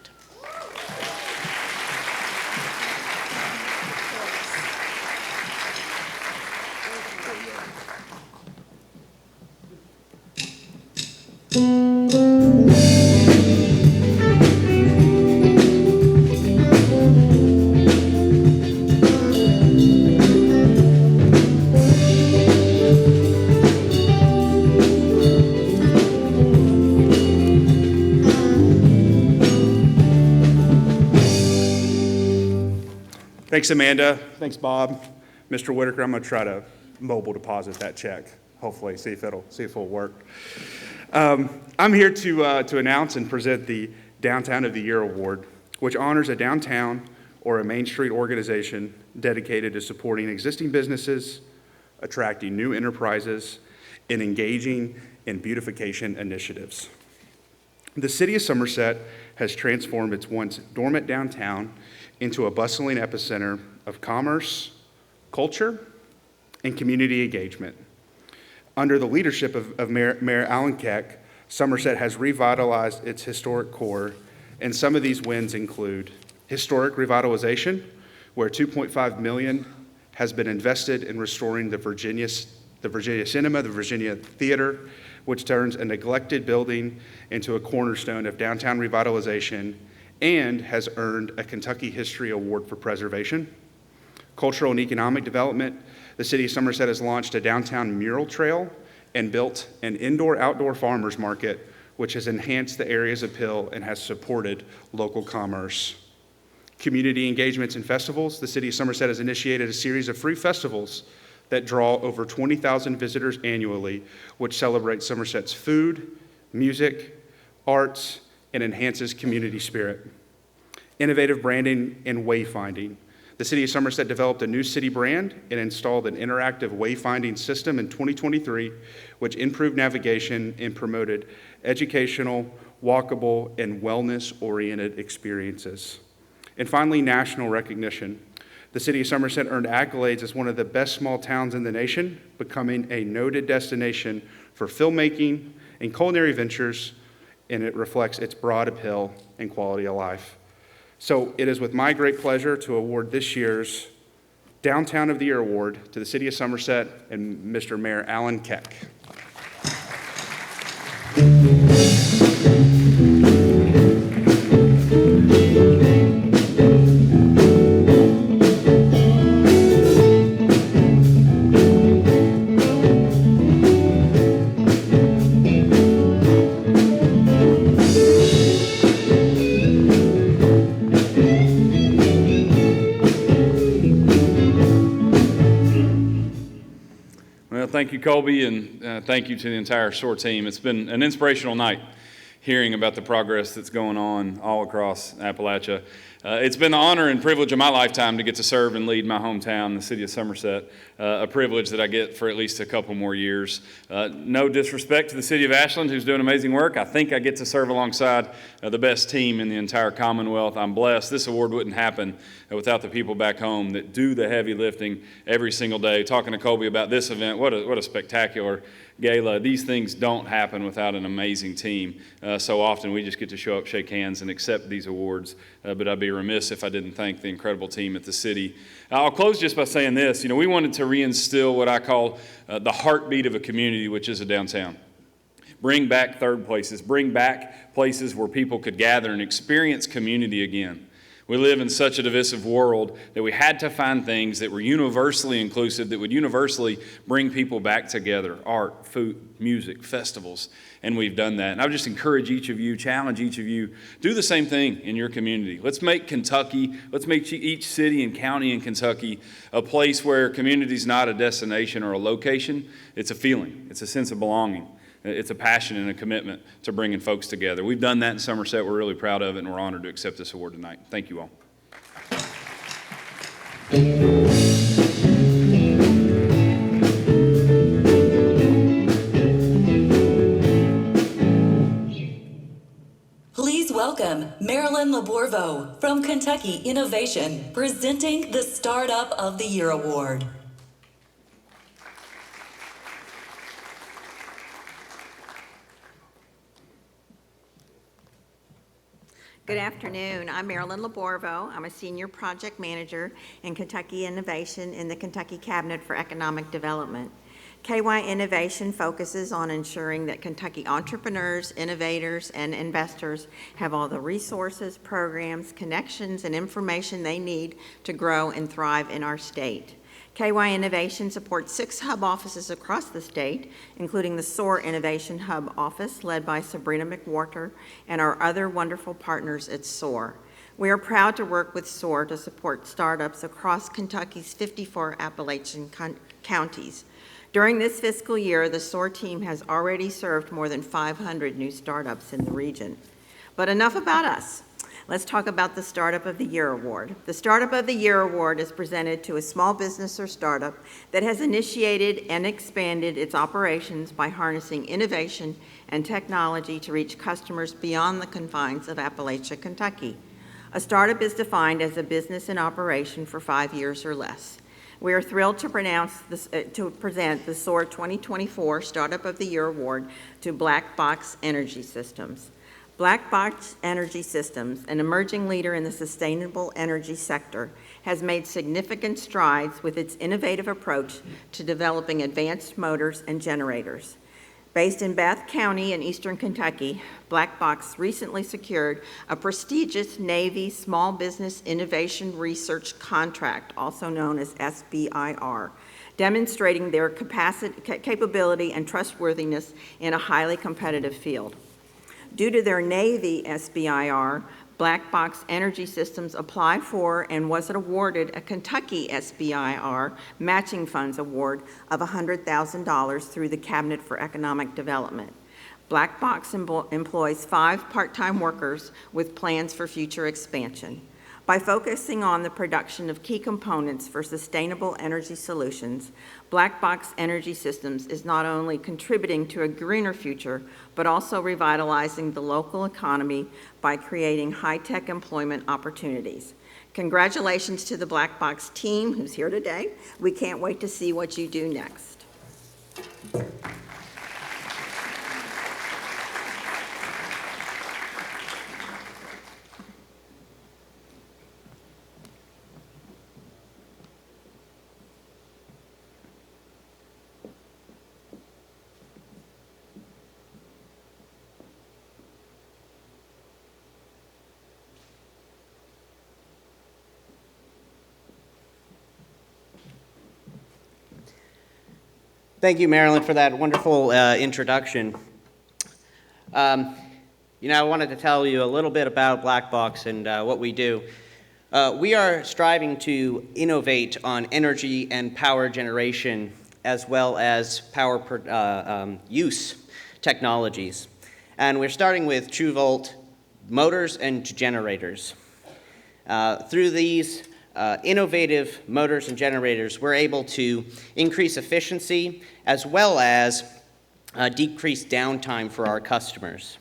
Thanks, Amanda. Thanks, Bob. Mr. Whitaker, I'm going to try to mobile deposit that check, hopefully, see if it'll work. I'm here to announce and present the Downtown of the Year Award, which honors a downtown or a Main Street organization dedicated to supporting existing businesses, attracting new enterprises, and engaging in beautification initiatives. The city of Somerset has transformed its once dormant downtown into a bustling epicenter of commerce, culture, and community engagement. Under the leadership of Mayor Alan Keck, Somerset has revitalized its historic core, and some of these wins include historic revitalization, where $2.5 million has been invested in restoring the Virginia Cinema, the Virginia Theater, which turns a neglected building into a cornerstone of downtown revitalization and has earned a Kentucky History Award for preservation. Cultural and economic development, the city of Somerset has launched a downtown mural trail and built an indoor-outdoor farmers market, which has enhanced the area's appeal and has supported local commerce. Community engagements and festivals, the city of Somerset has initiated a series of free festivals that draw over 20,000 visitors annually, which celebrates Somerset's food, music, arts, and enhances community spirit. Innovative branding and wayfinding. The city of Somerset developed a new city brand and installed an interactive wayfinding system in 2023, which improved navigation and promoted educational walkable, and wellness-oriented experiences. And finally, national recognition. The city of Somerset earned accolades as one of the best small towns in the nation, becoming a noted destination for filmmaking and culinary ventures, and it reflects its broad appeal and quality of life. So it is with my great pleasure to award this year's Downtown of the Year Award to the City of Somerset and Mr. Mayor Alan Keck. Well, thank you, Colby, and thank you to the entire SOAR team. It's been an inspirational night hearing about the progress that's going on all across Appalachia. It's been the honor and privilege of my lifetime to get to serve and lead my hometown, the city of Somerset, a privilege that I get for at least a couple more years. No disrespect to the city of Ashland, who's doing amazing work. I think I get to serve alongside the best team in the entire Commonwealth. I'm blessed. This award wouldn't happen without the people back home that do the heavy lifting every single day. Talking to Colby about this event, what a spectacular gala. These things don't happen without an amazing team. So often we just get to show up, shake hands, and accept these awards. But I'd be remiss if I didn't thank the incredible team at the city. I'll close just by saying this. You know, we wanted to reinstill what I call the heartbeat of a community, which is a downtown. Bring back third places. Bring back places where people could gather and experience community again. We live in such a divisive world that we had to find things that were universally inclusive, that would universally bring people back together: art, food, music, festivals, and we've done that. And I would just encourage each of you, challenge each of you, do the same thing in your community. Let's make Kentucky, let's make each city and county in Kentucky a place where community is not a destination or a location. It's a feeling, it's a sense of belonging. It's a passion and a commitment to bringing folks together. We've done that in Somerset. We're really proud of it, and we're honored to accept this award tonight. Thank you all. Please welcome Marilyn Laborvo from Kentucky Innovation, presenting the Startup of the Year Award. Good afternoon. I'm Marilyn Laborvo. I'm a senior project manager in Kentucky Innovation in the Kentucky Cabinet for Economic Development. KY Innovation focuses on ensuring that Kentucky entrepreneurs, innovators, and investors have all the resources, programs, connections, and information they need to grow and thrive in our state. KY Innovation supports 6 hub offices across the state, including the SOAR Innovation Hub office led by Sabrina McWhorter and our other wonderful partners at SOAR. We are proud to work with SOAR to support startups across Kentucky's 54 Appalachian counties. During this fiscal year, the SOAR team has already served more than 500 new startups in the region. But enough about us. Let's talk about the Startup of the Year Award. The Startup of the Year Award is presented to a small business or startup that has initiated and expanded its operations by harnessing innovation and technology to reach customers beyond the confines of Appalachia, Kentucky. A startup is defined as a business in operation for 5 years or less. We are thrilled to present the SOAR 2024 Startup of the Year Award to Black Box Energy Systems. Black Box Energy Systems, an emerging leader in the sustainable energy sector, has made significant strides with its innovative approach to developing advanced motors and generators. Based in Bath County in eastern Kentucky, Black Box recently secured a prestigious Navy Small Business Innovation Research Contract, also known as SBIR, demonstrating their capability and trustworthiness in a highly competitive field. Due to their Navy SBIR, Black Box Energy Systems applied for and was awarded a Kentucky SBIR Matching Funds Award of $100,000 through the Cabinet for Economic Development. Black Box employs 5 part-time workers with plans for future expansion. By focusing on the production of key components for sustainable energy solutions, Black Box Energy Systems is not only contributing to a greener future, but also revitalizing the local economy by creating high-tech employment opportunities. Congratulations to the Black Box team who's here today. We can't wait to see what you do next. Thank you, Marilyn, for that wonderful introduction. I wanted to tell you a little bit about Black Box and what we do. We are striving to innovate on energy and power generation as well as power use technologies. And we're starting with true volt motors and generators. Through these innovative motors and generators, we're able to increase efficiency as well as decrease downtime for our customers.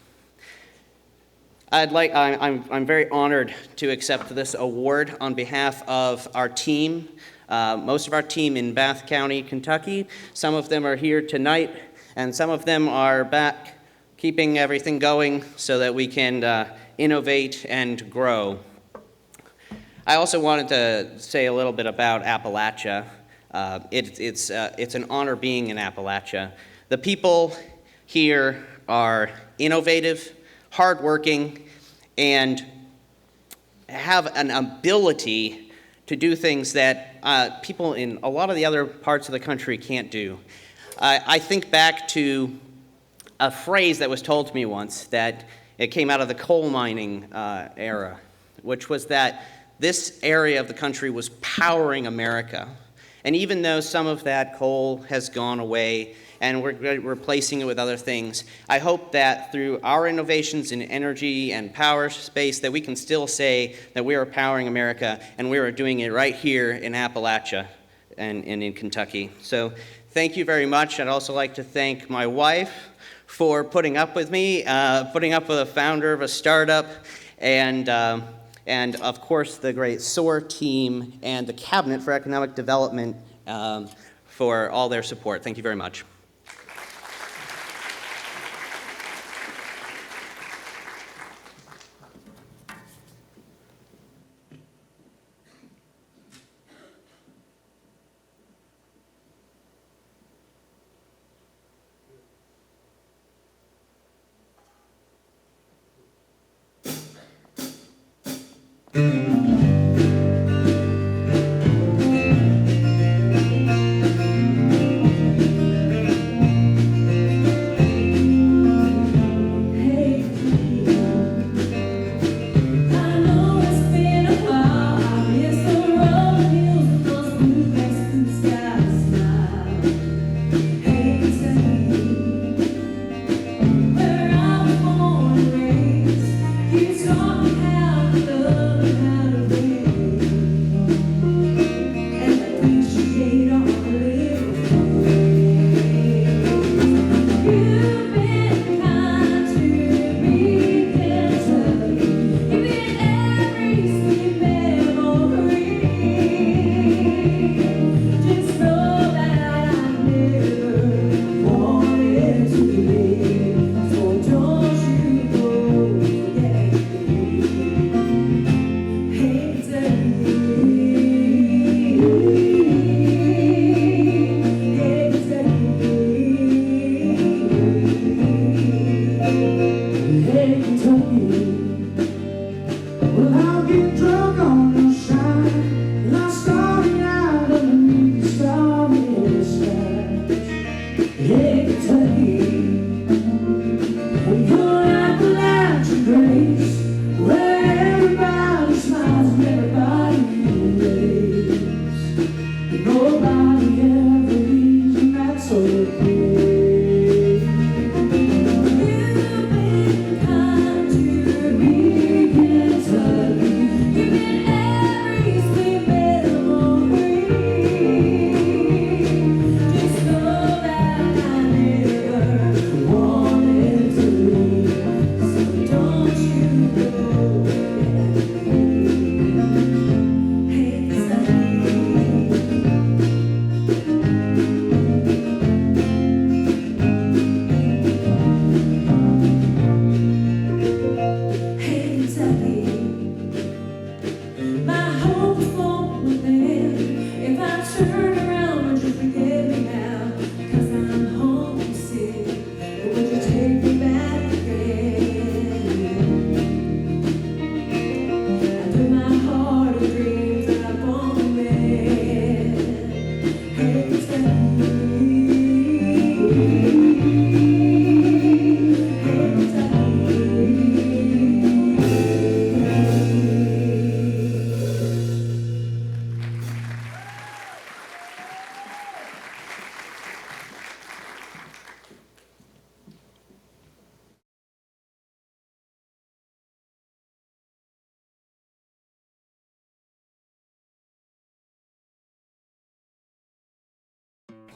I'm very honored to accept this award on behalf of our team, most of our team in Bath County, Kentucky. Some of them are here tonight, and some of them are back keeping everything going so that we can innovate and grow. I also wanted to say a little bit about Appalachia. It's an honor being in Appalachia. The people here are innovative, hardworking, and have an ability to do things that people in a lot of the other parts of the country can't do. I think back to a phrase that was told to me once that it came out of the coal mining era, which was that this area of the country was powering America. And even though some of that coal has gone away and we're replacing it with other things, I hope that through our innovations in energy and power space that we can still say that we are powering America, and we are doing it right here in Appalachia and in Kentucky. So thank you very much. I'd also like to thank my wife for putting up with me, putting up with a founder of a startup, and of course the great SOAR team and the Cabinet for Economic Development for all their support. Thank you very much.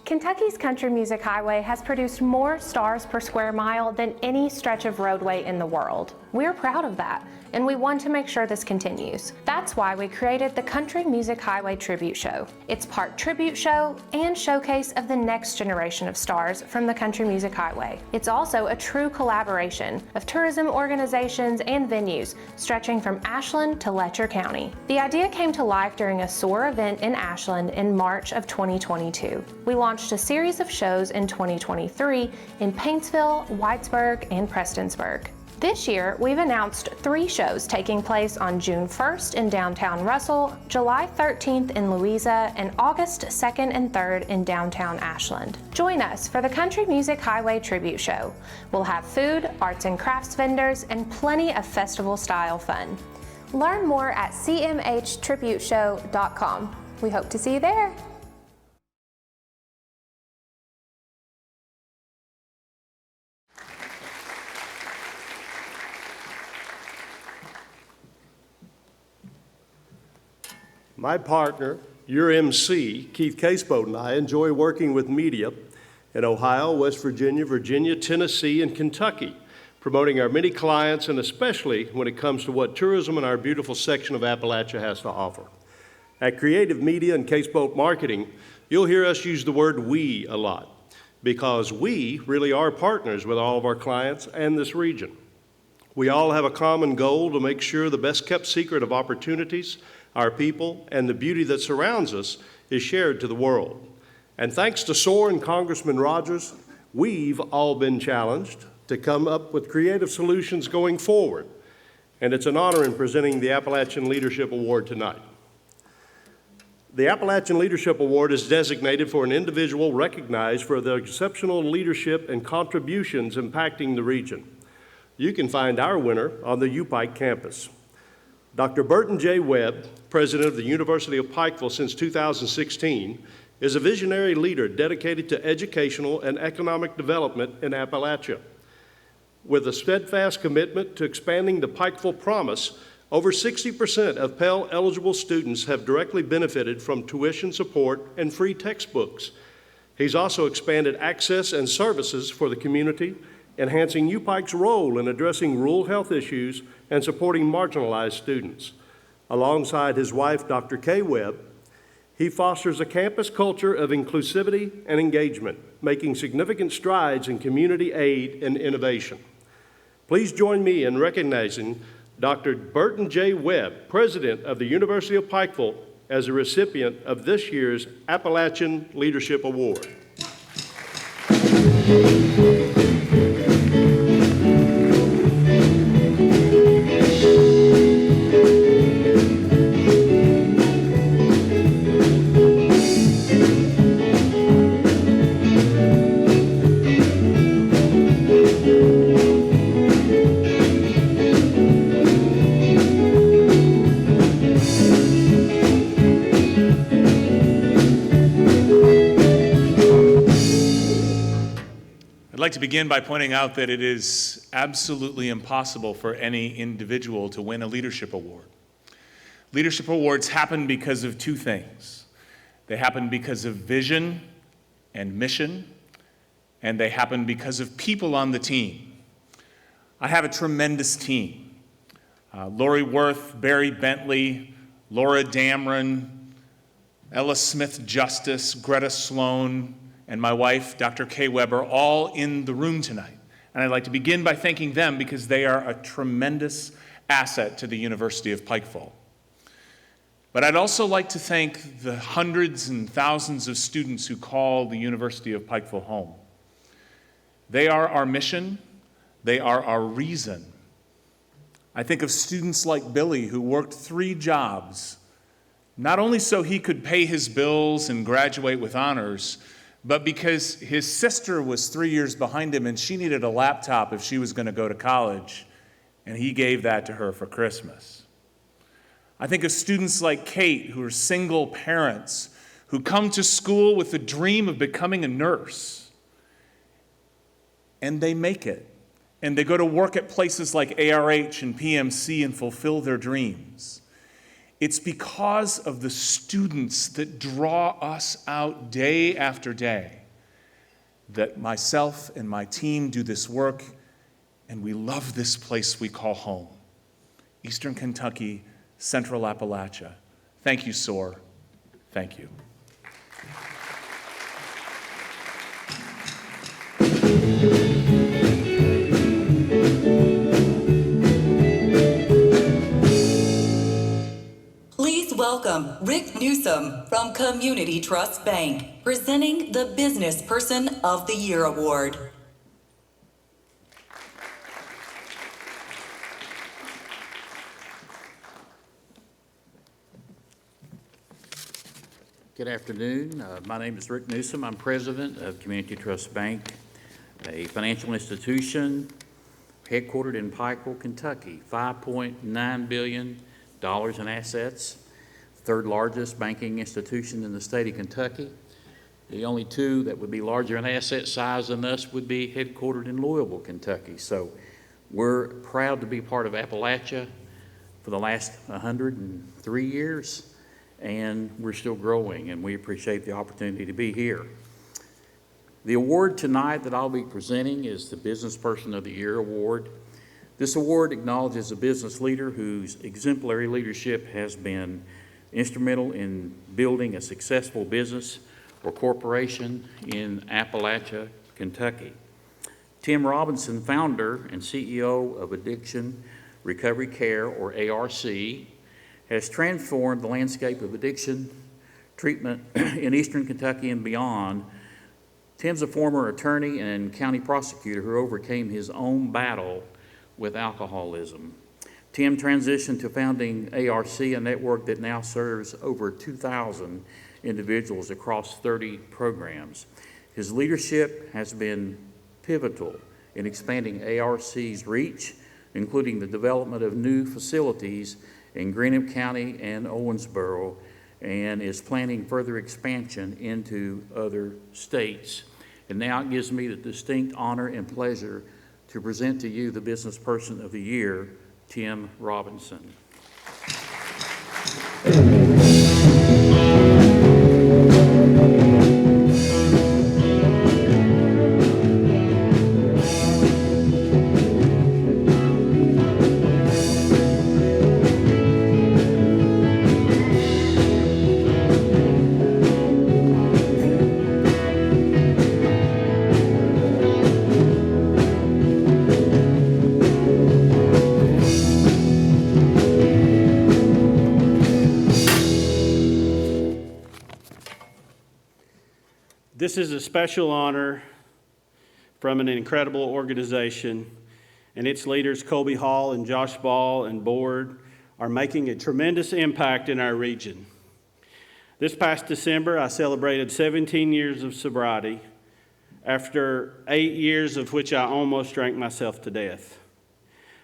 Kentucky's Country Music Highway has produced more stars per square mile than any stretch of roadway in the world. We're proud of that, and we want to make sure this continues. That's why we created the Country Music Highway Tribute Show. It's part tribute show and showcase of the next generation of stars from the Country Music Highway. It's also a true collaboration of tourism organizations and venues stretching from Ashland to Letcher County. The idea came to life during a SOAR event in Ashland in March of 2022. We launched a series of shows in 2023 in Paintsville, Whitesburg, and Prestonsburg. This year, we've announced 3 shows taking place on June 1st in downtown Russell, July 13th in Louisa, and August 2nd and 3rd in downtown Ashland. Join us for the Country Music Highway Tribute Show. We'll have food, arts and crafts vendors, and plenty of festival-style fun. Learn more at cmhtributeshow.com. We hope to see you there. My partner, your MC, Keith Caseboat, and I enjoy working with media in Ohio, West Virginia, Virginia, Tennessee, and Kentucky, promoting our many clients, and especially when it comes to what tourism in our beautiful section of Appalachia has to offer. At Creative Media and Caseboat Marketing, you'll hear us use the word we a lot, because we really are partners with all of our clients and this region. We all have a common goal to make sure the best kept secret of opportunities, our people, and the beauty that surrounds us is shared to the world. And thanks to SOAR and Congressman Rogers, we've all been challenged to come up with creative solutions going forward. And it's an honor in presenting the Appalachian Leadership Award tonight. The Appalachian Leadership Award is designated for an individual recognized for their exceptional leadership and contributions impacting the region. You can find our winner on the UPike campus. Dr. Burton J. Webb, president of the University of Pikeville since 2016, is a visionary leader dedicated to educational and economic development in Appalachia. With a steadfast commitment to expanding the Pikeville Promise, over 60% of Pell-eligible students have directly benefited from tuition support and free textbooks. He's also expanded access and services for the community, enhancing UPike's role in addressing rural health issues and supporting marginalized students. Alongside his wife, Dr. Kay Webb, he fosters a campus culture of inclusivity and engagement, making significant strides in community aid and innovation. Please join me in recognizing Dr. Burton J. Webb, president of the University of Pikeville, as a recipient of this year's Appalachian Leadership Award. I'd like to begin by pointing out that it is absolutely impossible for any individual to win a leadership award. Leadership awards happen because of 2 things. They happen because of vision and mission, and they happen because of people on the team. I have a tremendous team. Lori Worth, Barry Bentley, Laura Damron, Ella Smith Justice, Greta Sloan, and my wife, Dr. Kay Webb, are all in the room tonight. And I'd like to begin by thanking them because they are a tremendous asset to the University of Pikeville. But I'd also like to thank the hundreds and thousands of students who call the University of Pikeville home. They are our mission. They are our reason. I think of students like Billy, who worked 3 jobs, not only so he could pay his bills and graduate with honors, but because his sister was 3 years behind him and she needed a laptop if she was going to go to college, and he gave that to her for Christmas. I think of students like Kate, who are single parents, who come to school with the dream of becoming a nurse, and they make it. And they go to work at places like ARH and PMC and fulfill their dreams. It's because of the students that draw us out day after day that myself and my team do this work, and we love this place we call home. Eastern Kentucky, Central Appalachia. Thank you, SOAR. Thank you. Please welcome Rick Newsom from Community Trust Bank, presenting the Business Person of the Year Award. Good afternoon. My name is Rick Newsom. I'm president of Community Trust Bank, a financial institution headquartered in Pikeville, Kentucky. $5.9 billion in assets, third largest banking institution in the state of Kentucky. The only two that would be larger in asset size than us would be headquartered in Louisville, Kentucky. So we're proud to be part of Appalachia for the last 103 years. And we're still growing, and we appreciate the opportunity to be here. The award tonight that I'll be presenting is the Business Person of the Year Award. This award acknowledges a business leader whose exemplary leadership has been instrumental in building a successful business or corporation in Appalachia, Kentucky. Tim Robinson, founder and CEO of Addiction Recovery Care, or ARC, has transformed the landscape of addiction treatment in Eastern Kentucky and beyond. Tim's a former attorney and county prosecutor who overcame his own battle with alcoholism. Tim transitioned to founding ARC, a network that now serves over 2,000 individuals across 30 programs. His leadership has been pivotal in expanding ARC's reach, including the development of new facilities in Greenup County and Owensboro, and is planning further expansion into other states. And now it gives me the distinct honor and pleasure to present to you the Business Person of the Year, Tim Robinson. This is a special honor from an incredible organization, and its leaders, Colby Hall and Josh Ball and board, are making a tremendous impact in our region. This past December, I celebrated 17 years of sobriety, after 8 years of which I almost drank myself to death.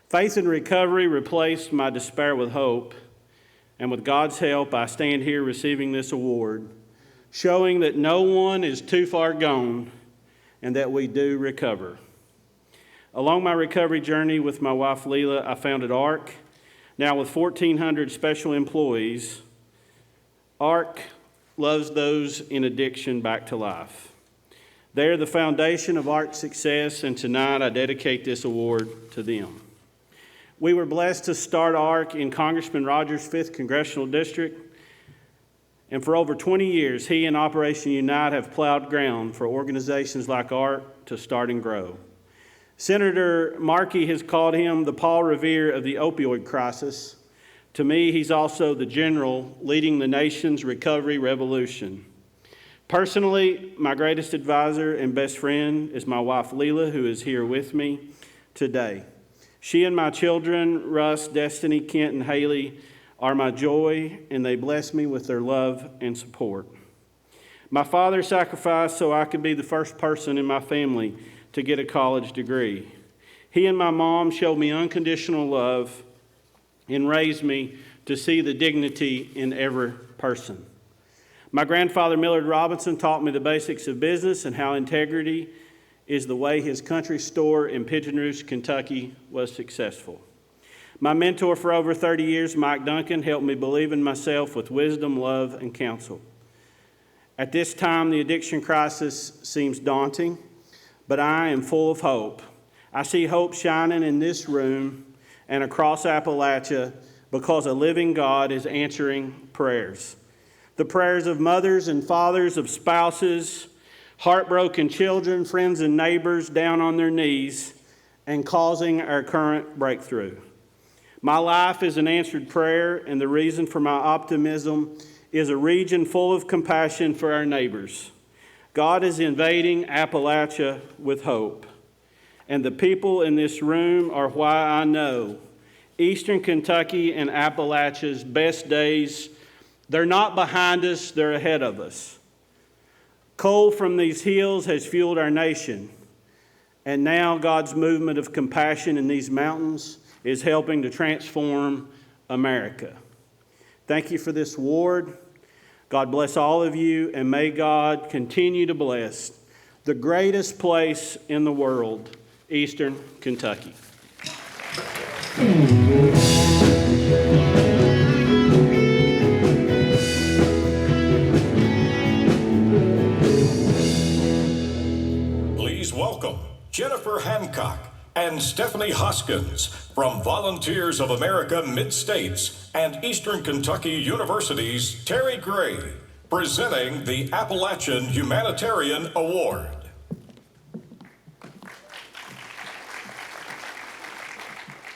Faith and recovery replaced my despair with hope, and with God's help, I stand here receiving this award, showing that no one is too far gone and that we do recover. Along my recovery journey with my wife Leela, I founded ARC. Now with 1,400 special employees, ARC loves those in addiction back to life. They are the foundation of ARC's success, and tonight I dedicate this award to them. We were blessed to start ARC in Congressman Rogers' 5th Congressional District, and for over 20 years, he and Operation Unite have plowed ground for organizations like ARC to start and grow. Senator Markey has called him the Paul Revere of the opioid crisis. To me, he's also the general leading the nation's recovery revolution. Personally, my greatest advisor and best friend is my wife Leela, who is here with me today. She and my children, Russ, Destiny, Kent, and Haley, are my joy, and they bless me with their love and support. My father sacrificed so I could be the first person in my family to get a college degree. He and my mom showed me unconditional love and raised me to see the dignity in every person. My grandfather, Millard Robinson, taught me the basics of business and how integrity is the way his country store in Pigeon Rouge, Kentucky was successful. My mentor for over 30 years, Mike Duncan, helped me believe in myself with wisdom, love, and counsel. At this time, the addiction crisis seems daunting, but I am full of hope. I see hope shining in this room and across Appalachia because a living God is answering prayers. The prayers of mothers and fathers, of spouses, heartbroken children, friends and neighbors down on their knees and causing our current breakthrough. My life is an answered prayer, and the reason for my optimism is a region full of compassion for our neighbors. God is invading Appalachia with hope. And the people in this room are why I know Eastern Kentucky and Appalachia's best days, they're not behind us, they're ahead of us. Coal from these hills has fueled our nation. And now God's movement of compassion in these mountains is helping to transform America. Thank you for this award. God bless all of you, and may God continue to bless the greatest place in the world, Eastern Kentucky. Please welcome Jennifer Hancock and Stephanie Hoskins from Volunteers of America Mid-States and Eastern Kentucky University's Terry Gray, presenting the Appalachian Humanitarian Award.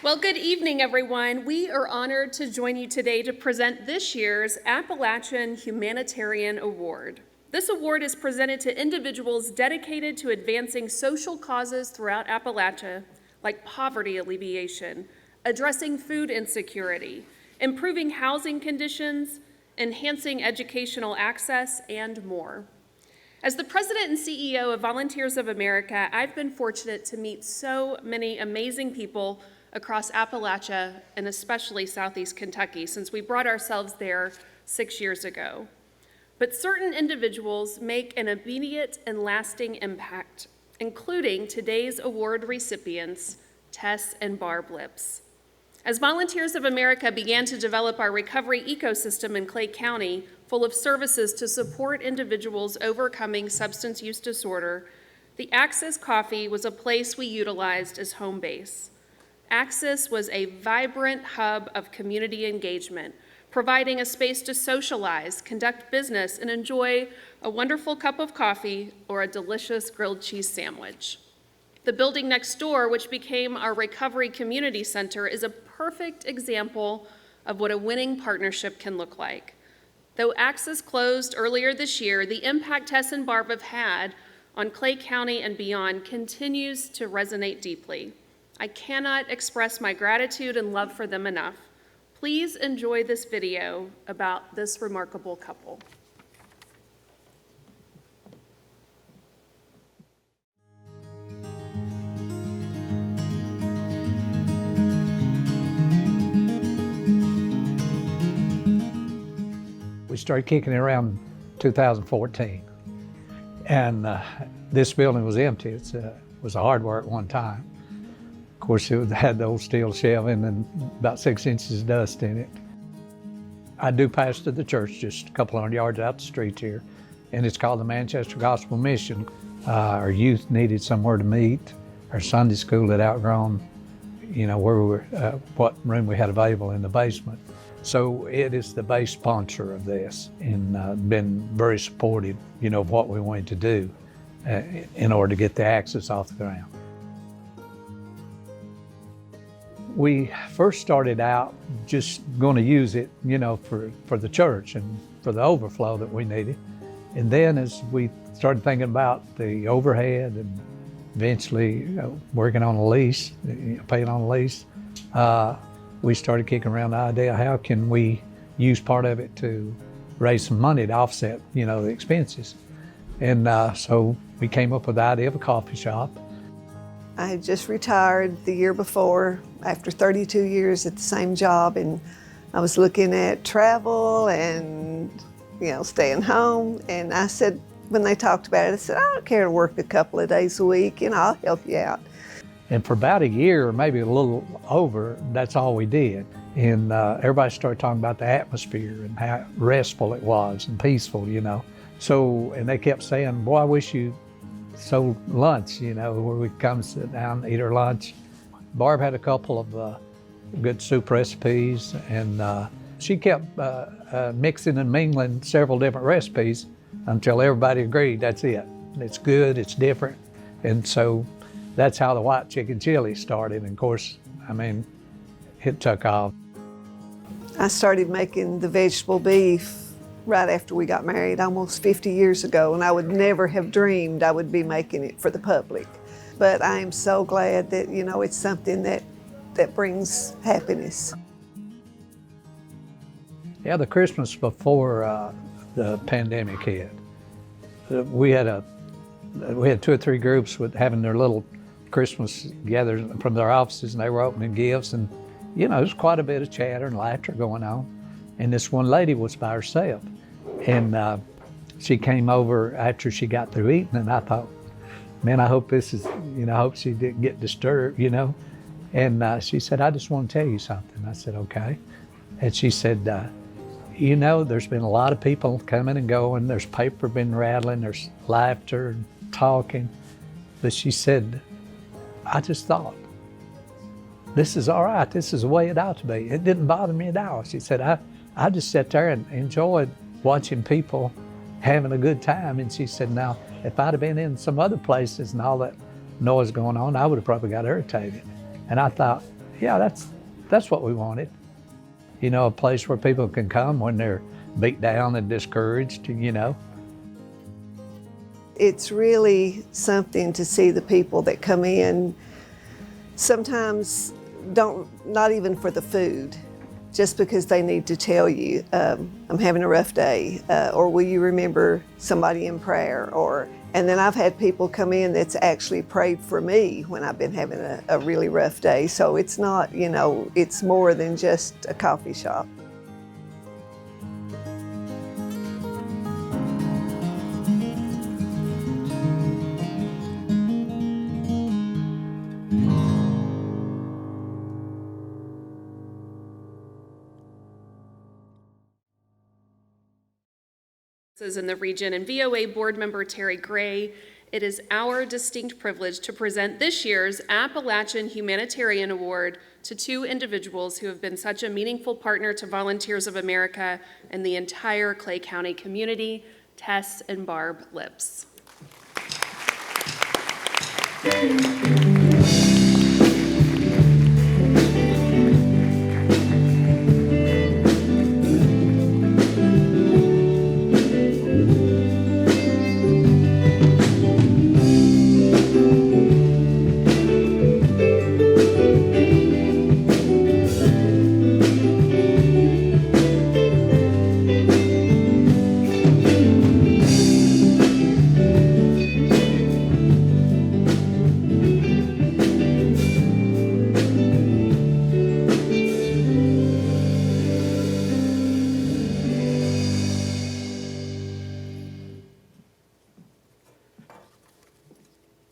Well, good evening, everyone. We are honored to join you today to present this year's Appalachian Humanitarian Award. This award is presented to individuals dedicated to advancing social causes throughout Appalachia, like poverty alleviation, addressing food insecurity, improving housing conditions, enhancing educational access, and more. As the president and CEO of Volunteers of America, I've been fortunate to meet so many amazing people across Appalachia and especially Southeast Kentucky since we brought ourselves there 6 years ago. But certain individuals make an immediate and lasting impact, including today's award recipients, Tess and Barb Lips. As Volunteers of America began to develop our recovery ecosystem in Clay County, full of services to support individuals overcoming substance use disorder, the Access Coffee was a place we utilized as home base. Access was a vibrant hub of community engagement, providing a space to socialize, conduct business, and enjoy a wonderful cup of coffee or a delicious grilled cheese sandwich. The building next door, which became our Recovery Community Center, is a perfect example of what a winning partnership can look like. Though Access closed earlier this year, the impact Tess and Barb have had on Clay County and beyond continues to resonate deeply. I cannot express my gratitude and love for them enough. Please enjoy this video about this remarkable couple. We started kicking it around 2014, and this building was empty. It was a hardware at one time. Of course, it had the old steel shelving and about 6 inches of dust in it. I do pastor the church just a couple hundred yards out the street here, and it's called the Manchester Gospel Mission. Our youth needed somewhere to meet. Our Sunday school had outgrown, where we were, what room we had available in the basement. So it is the base sponsor of this, and been very supportive, of what we wanted to do in order to get the Access off the ground. We first started out just going to use it, for the church and for the overflow that we needed. And then as we started thinking about the overhead and eventually working on a lease, paying on a lease, we started kicking around the idea, how can we use part of it to raise some money to offset, the expenses? And so we came up with the idea of a coffee shop. I had just retired the year before after 32 years at the same job, and I was looking at travel and, staying home. And I said, when they talked about it, I said, I don't care to work a couple of days a week, I'll help you out. And for about a year, or maybe a little over, that's all we did. And everybody started talking about the atmosphere and how restful it was and peaceful, you know. So, and they kept saying, boy, I wish you sold lunch, you know, where we come sit down and eat our lunch. Barb had a couple of good soup recipes, and she kept mixing and mingling several different recipes until everybody agreed that's it. It's good, it's different. And so that's how the white chicken chili started. And of course, I mean, it took off. I started making the vegetable beef right after we got married, almost 50 years ago, and I would never have dreamed I would be making it for the public. But I am so glad that, you know, it's something that brings happiness. Yeah, the Christmas before the pandemic hit, we had 2 or 3 groups with having their little Christmas gatherings from their offices, and they were opening gifts, and you know, there's quite a bit of chatter and laughter going on. And this one lady was by herself, and she came over after she got through eating, and I thought, man, I hope this is, you know, I hope she didn't get disturbed, you know. And she said, I just want to tell you something. I said, okay. And she said, you know, there's been a lot of people coming and going. There's paper been rattling, there's laughter and talking. But she said, I just thought, this is all right. This is the way it ought to be. It didn't bother me at all. She said, I just sat there and enjoyed watching people having a good time. And she said, now, if I'd have been in some other places and all that noise going on, I would have probably got irritated. And I thought, yeah, that's what we wanted. You know, a place where people can come when they're beat down and discouraged, you know. It's really something to see the people that come in, sometimes not even for the food, just because they need to tell you, I'm having a rough day, or will you remember somebody in prayer, and then I've had people come in that's actually prayed for me when I've been having a really rough day. So it's not, you know, it's more than just a coffee shop. In the region, and VOA board member Terry Gray, it is our distinct privilege to present this year's Appalachian Humanitarian Award to 2 individuals who have been such a meaningful partner to Volunteers of America and the entire Clay County community, Tess and Barb Lips.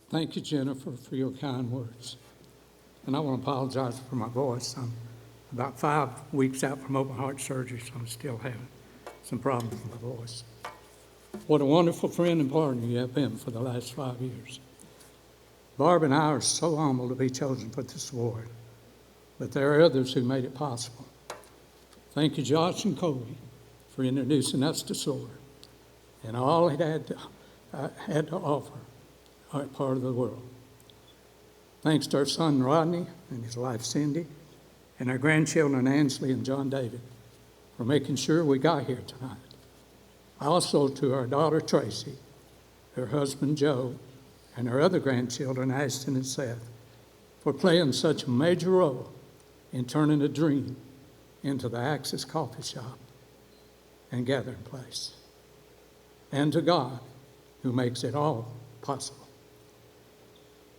Thank you, Jennifer, for your kind words. And I want to apologize for my voice. I'm about 5 weeks out from open heart surgery, so I'm still having some problems with my voice. What a wonderful friend and partner you have been for the last 5 years. Barb and I are so humbled to be chosen for this award, but there are others who made it possible. Thank you, Josh and Colby, for introducing us to SOAR and all it had to offer our part of the world. Thanks to our son Rodney and his wife Cindy, and our grandchildren Ansley and John David for making sure we got here tonight. Also to our daughter Tracy, her husband Joe, and our other grandchildren Ashton and Seth for playing such a major role in turning a dream into the Axis Coffee Shop and gathering place. And to God, who makes it all possible.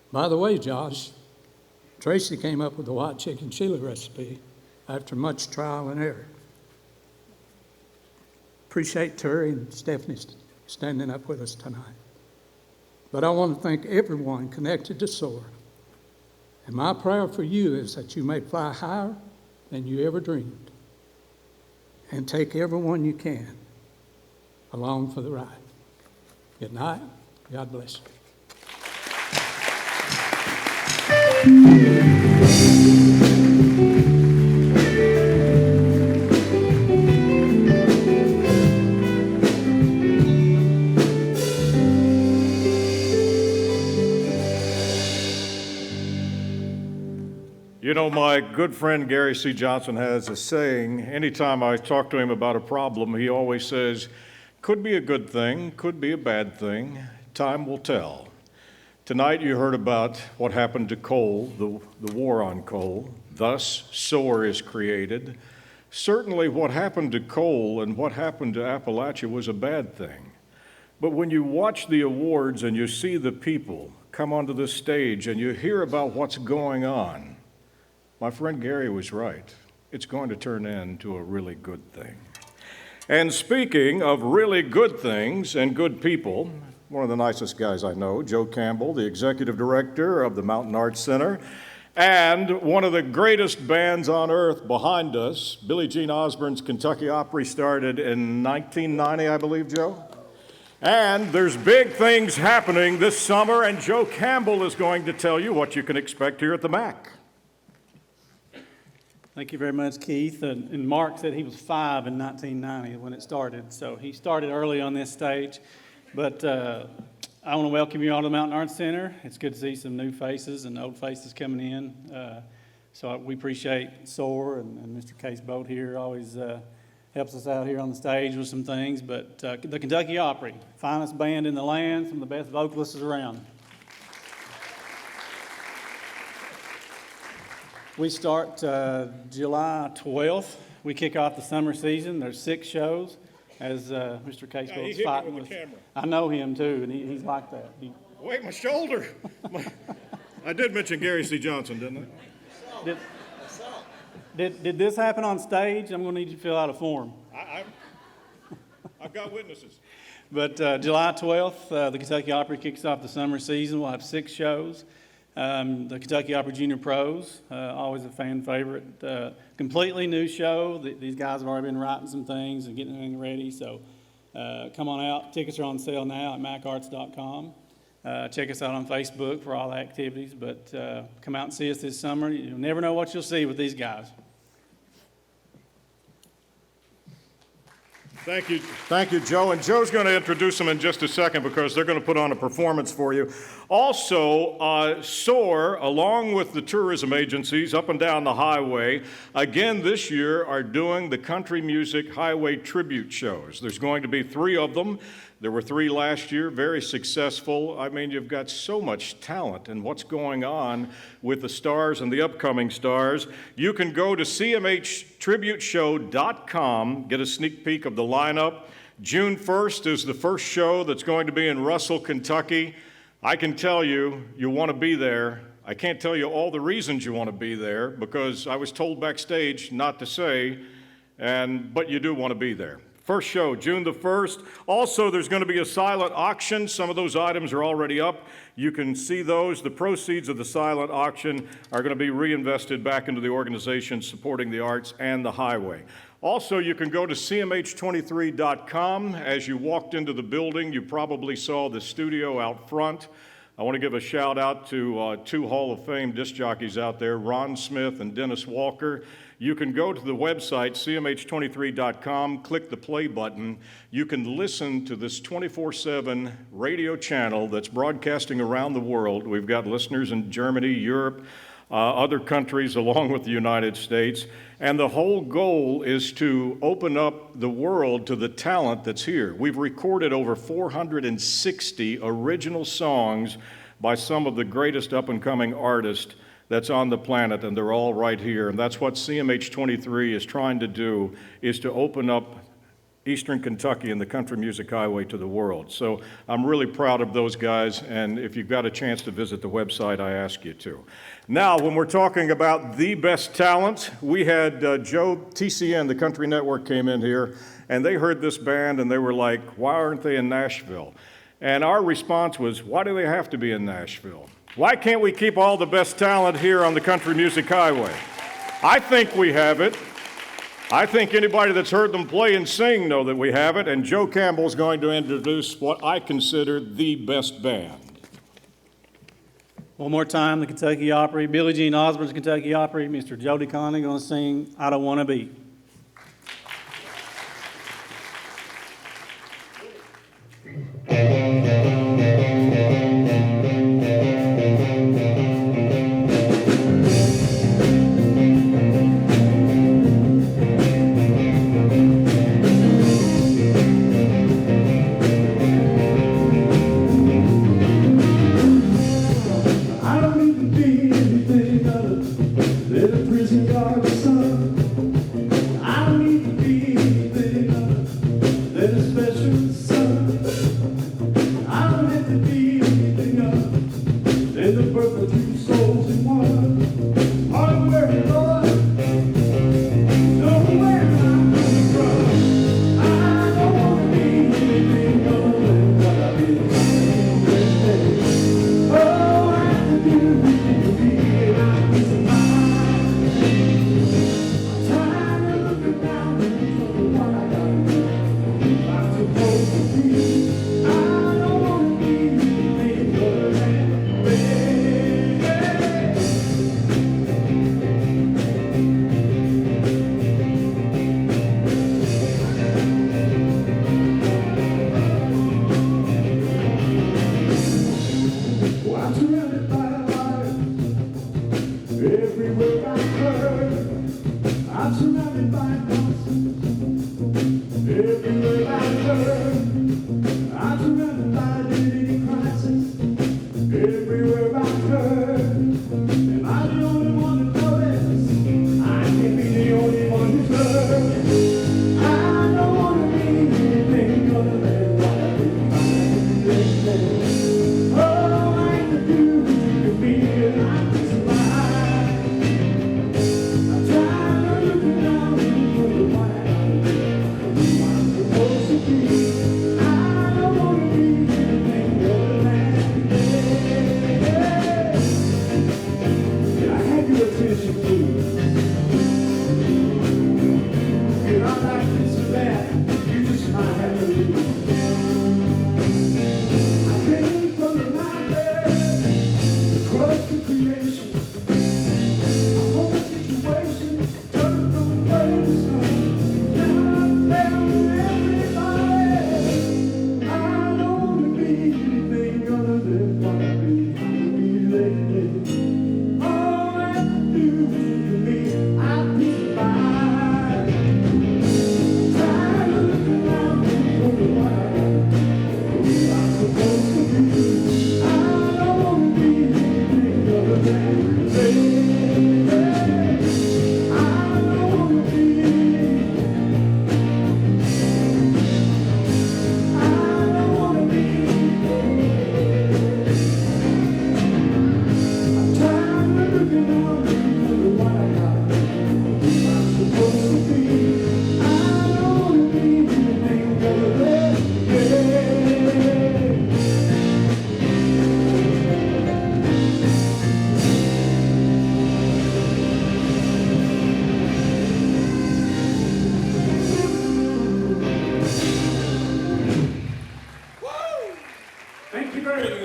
By the way, Josh, Tracy came up with the white chicken chili recipe after much trial and error. Appreciate Terry and Stephanie standing up with us tonight. But I want to thank everyone connected to SOAR And my prayer for you is that you may fly higher than you ever dreamed and take everyone you can along for the ride. Good night. God bless you. You know, my good friend Gary C. Johnson has a saying. Anytime I talk to him about a problem, he always says, could be a good thing, could be a bad thing, time will tell. Tonight you heard about what happened to coal, the war on coal. Thus, SOAR is created. Certainly what happened to coal and what happened to Appalachia was a bad thing. But when you watch the awards and you see the people come onto the stage and you hear about what's going on, my friend Gary was right. It's going to turn into a really good thing. And speaking of really good things and good people, one of the nicest guys I know, Joe Campbell, the executive director of the Mountain Arts Center, and one of the greatest bands on earth behind us, Billie Jean Osborne's Kentucky Opry, started in 1990, I believe, Joe? And there's big things happening this summer, and Joe Campbell is going to tell you what you can expect here at the MAC. Thank you very much, Keith. And Mark said he was 5 in 1990 when it started, so he started early on this stage. But I want to welcome you all to the Mountain Arts Center. It's good to see some new faces and old faces coming in. So we appreciate SOAR and Mr. Case Boat here always helps us out here on the stage with some things. But the Kentucky Opry, finest band in the land, some of the best vocalists around. We start July 12th. We kick off the summer season. There's 6 shows, as Mr. Caseboat's fighting with. I know him too, and he's like that. Wait, my shoulder. I did mention Gary C. Johnson, didn't I? Did this happen on stage? I'm going to need you to fill out a form. I've got witnesses. But July 12th, the Kentucky Opry kicks off the summer season. We'll have 6 shows. The Kentucky Opry Junior Pros, always a fan favorite. Completely new show. These guys have already been writing some things and getting everything ready. So come on out. Tickets are on sale now at macarts.com. Check us out on Facebook for all the activities. But come out and see us this summer. You'll never know what you'll see with these guys. Thank you, Joe. And Joe's going to introduce them in just a second because they're going to put on a performance for you. Also, SOAR, along with the tourism agencies up and down the highway, again this year are doing the country music highway tribute shows. There's going to be 3 of them. There were 3 last year, very successful. I mean, you've got so much talent and what's going on with the stars and the upcoming stars. You can go to cmhtributeshow.com, get a sneak peek of the lineup. June 1st is the first show that's going to be in Russell, Kentucky. I can tell you, you want to be there. I can't tell you all the reasons you want to be there because I was told backstage not to say, but you do want to be there. First show, June the 1st. Also, there's going to be a silent auction. Some of those items are already up. You can see those. The proceeds of the silent auction are going to be reinvested back into the organization supporting the arts and the highway. Also, you can go to cmh23.com. As you walked into the building, you probably saw the studio out front. I want to give a shout out to 2 Hall of Fame disc jockeys out there, Ron Smith and Dennis Walker. You can go to the website, cmh23.com, click the play button. You can listen to this 24/7 radio channel that's broadcasting around the world. We've got listeners in Germany, Europe, other countries along with the United States. And the whole goal is to open up the world to the talent that's here. We've recorded over 460 original songs by some of the greatest up-and-coming artists that's on the planet, and they're all right here. And that's what CMH23 is trying to do, is to open up Eastern Kentucky and the country music highway to the world. So I'm really proud of those guys, and if you've got a chance to visit the website, I ask you to. Now, when we're talking about the best talent, we had Joe, TCN, the Country Network, came in here, and they heard this band, and they were like, why aren't they in Nashville? And our response was, why do they have to be in Nashville? Why can't we keep all the best talent here on the Country Music Highway? I think we have it. I think anybody that's heard them play and sing know that we have it, and Joe Campbell's going to introduce what I consider the best band. One more time, the Kentucky Opry, Billie Jean Osborne's Kentucky Opry, Mr. Jody Conley going to sing I Don't Want to Be.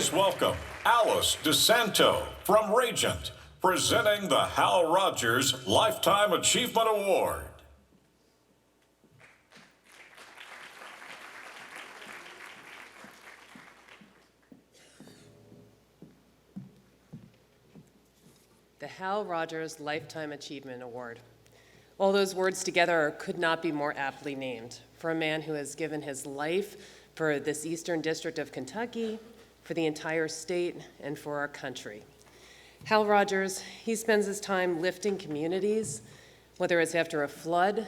Please welcome Alice DeSanto from Regent, presenting the Hal Rogers Lifetime Achievement Award. The Hal Rogers Lifetime Achievement Award. All those words together could not be more aptly named for a man who has given his life for this Eastern District of Kentucky, for the entire state, and for our country. Hal Rogers, he spends his time lifting communities, whether it's after a flood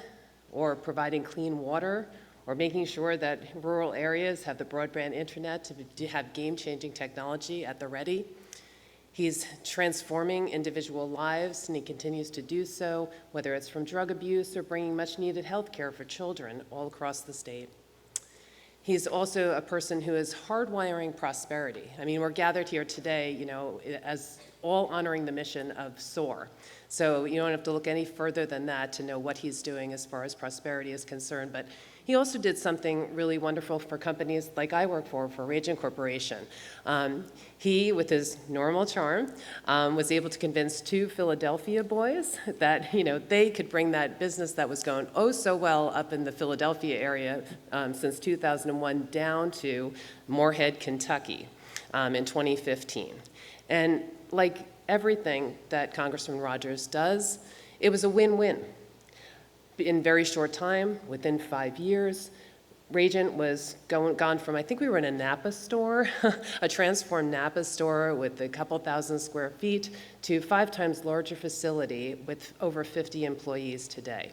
or providing clean water or making sure that rural areas have the broadband internet to have game-changing technology at the ready. He's transforming individual lives, and he continues to do so, whether it's from drug abuse or bringing much-needed health care for children all across the state. He's also a person who is hardwiring prosperity. I mean, we're gathered here today, as all honoring the mission of SOAR. So you don't have to look any further than that to know what he's doing as far as prosperity is concerned. But he also did something really wonderful for companies like I work for Ragent Corporation. He, with his normal charm, was able to convince two Philadelphia boys that, they could bring that business that was going oh so well up in the Philadelphia area since 2001 down to Moorhead, Kentucky in 2015. And like everything that Congressman Rogers does, it was a win-win. In very short time, within 5 years, Ragent was gone from, I think we were in a Napa store, a transformed Napa store with a couple thousand square feet, to 5 times larger facility with over 50 employees today.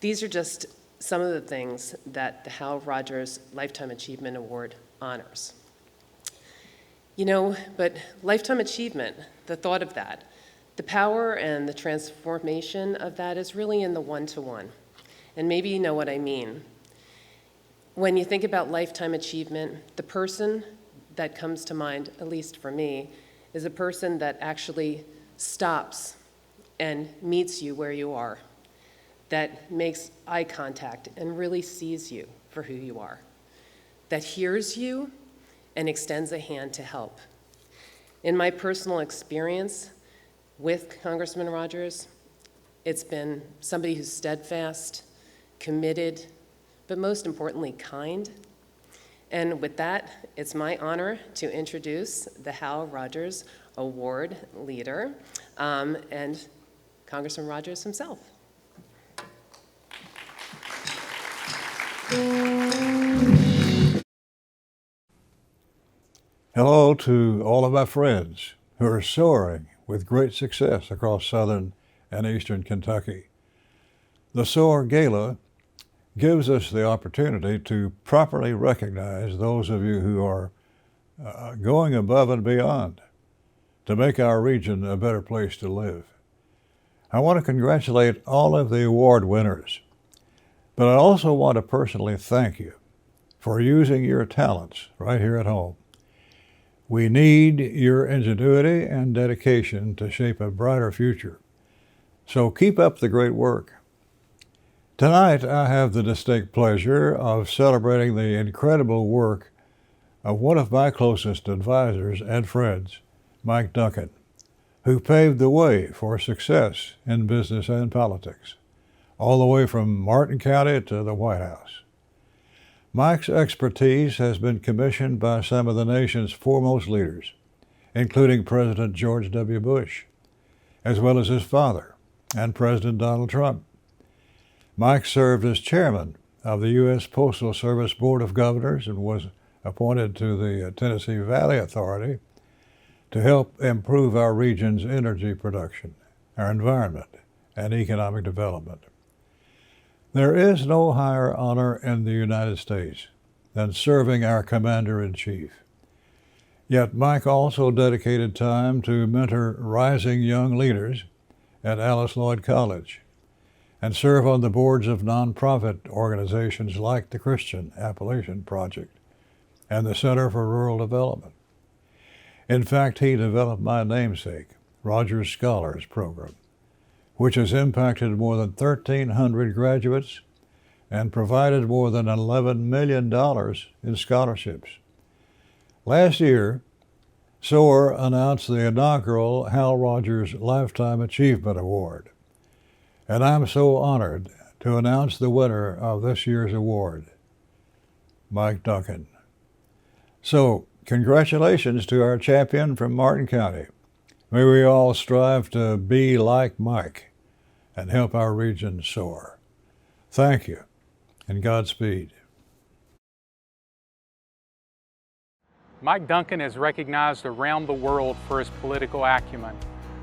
These are just some of the things that the Hal Rogers Lifetime Achievement Award honors. But lifetime achievement, the thought of that, the power and the transformation of that is really in the one-to-one. And maybe you know what I mean. When you think about lifetime achievement, the person that comes to mind, at least for me, is a person that actually stops and meets you where you are, that makes eye contact and really sees you for who you are, that hears you and extends a hand to help. In my personal experience with Congressman Rogers, it's been somebody who's steadfast, committed, but most importantly, kind. And with that, it's my honor to introduce the Hal Rogers Award leader and Congressman Rogers himself. Hello to all of my friends who are soaring with great success across southern and eastern Kentucky. The SOAR Gala gives us the opportunity to properly recognize those of you who are going above and beyond to make our region a better place to live. I want to congratulate all of the award winners, but I also want to personally thank you for using your talents right here at home. We need your ingenuity and dedication to shape a brighter future. So keep up the great work. Tonight, I have the distinct pleasure of celebrating the incredible work of one of my closest advisors and friends, Mike Duncan, who paved the way for success in business and politics, all the way from Martin County to the White House. Mike's expertise has been commissioned by some of the nation's foremost leaders, including President George W. Bush, as well as his father and President Donald Trump. Mike served as chairman of the U.S. Postal Service Board of Governors and was appointed to the Tennessee Valley Authority to help improve our region's energy production, our environment, and economic development. There is no higher honor in the United States than serving our Commander-in-Chief. Yet Mike also dedicated time to mentor rising young leaders at Alice Lloyd College and serve on the boards of nonprofit organizations like the Christian Appalachian Project and the Center for Rural Development. In fact, he developed my namesake, Rogers Scholars Program, which has impacted more than 1,300 graduates and provided more than $11 million in scholarships. Last year, SOAR announced the inaugural Hal Rogers Lifetime Achievement Award, and I'm so honored to announce the winner of this year's award, Mike Duncan. So, congratulations to our champion from Martin County. May we all strive to be like Mike and help our region soar. Thank you, and Godspeed. Mike Duncan is recognized around the world for his political acumen.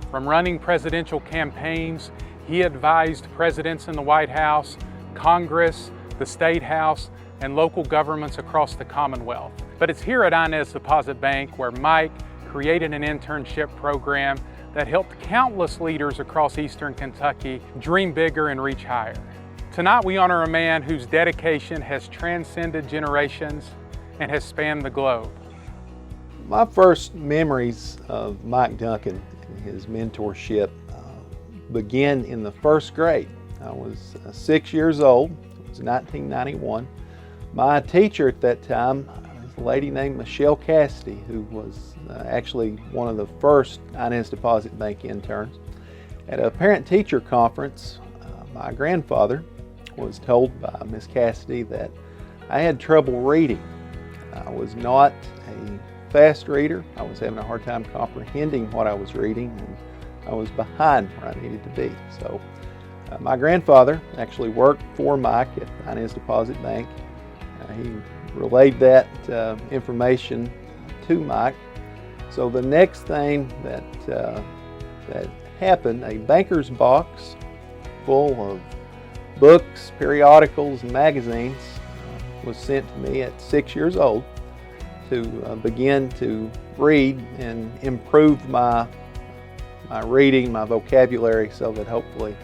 From running presidential campaigns, he advised presidents in the White House, Congress, the State House, and local governments across the Commonwealth. But it's here at Inez Deposit Bank where Mike created an internship program that helped countless leaders across eastern Kentucky dream bigger and reach higher. Tonight we honor a man whose dedication has transcended generations and has spanned the globe. My first memories of Mike Duncan and his mentorship began in the first grade. I was 6 years old. It was 1991. My teacher at that time was a lady named Michelle Cassidy, who was actually one of the first Inez Deposit Bank interns. At a parent-teacher conference, my grandfather was told by Miss Cassidy that I had trouble reading. I was not a fast reader. I was having a hard time comprehending what I was reading, and I was behind where I needed to be. So my grandfather actually worked for Mike at Inez Deposit Bank. He relayed that information to Mike. So the next thing that happened, a banker's box full of books, periodicals, and magazines was sent to me at 6 years old to begin to read and improve my reading, my vocabulary, so that hopefully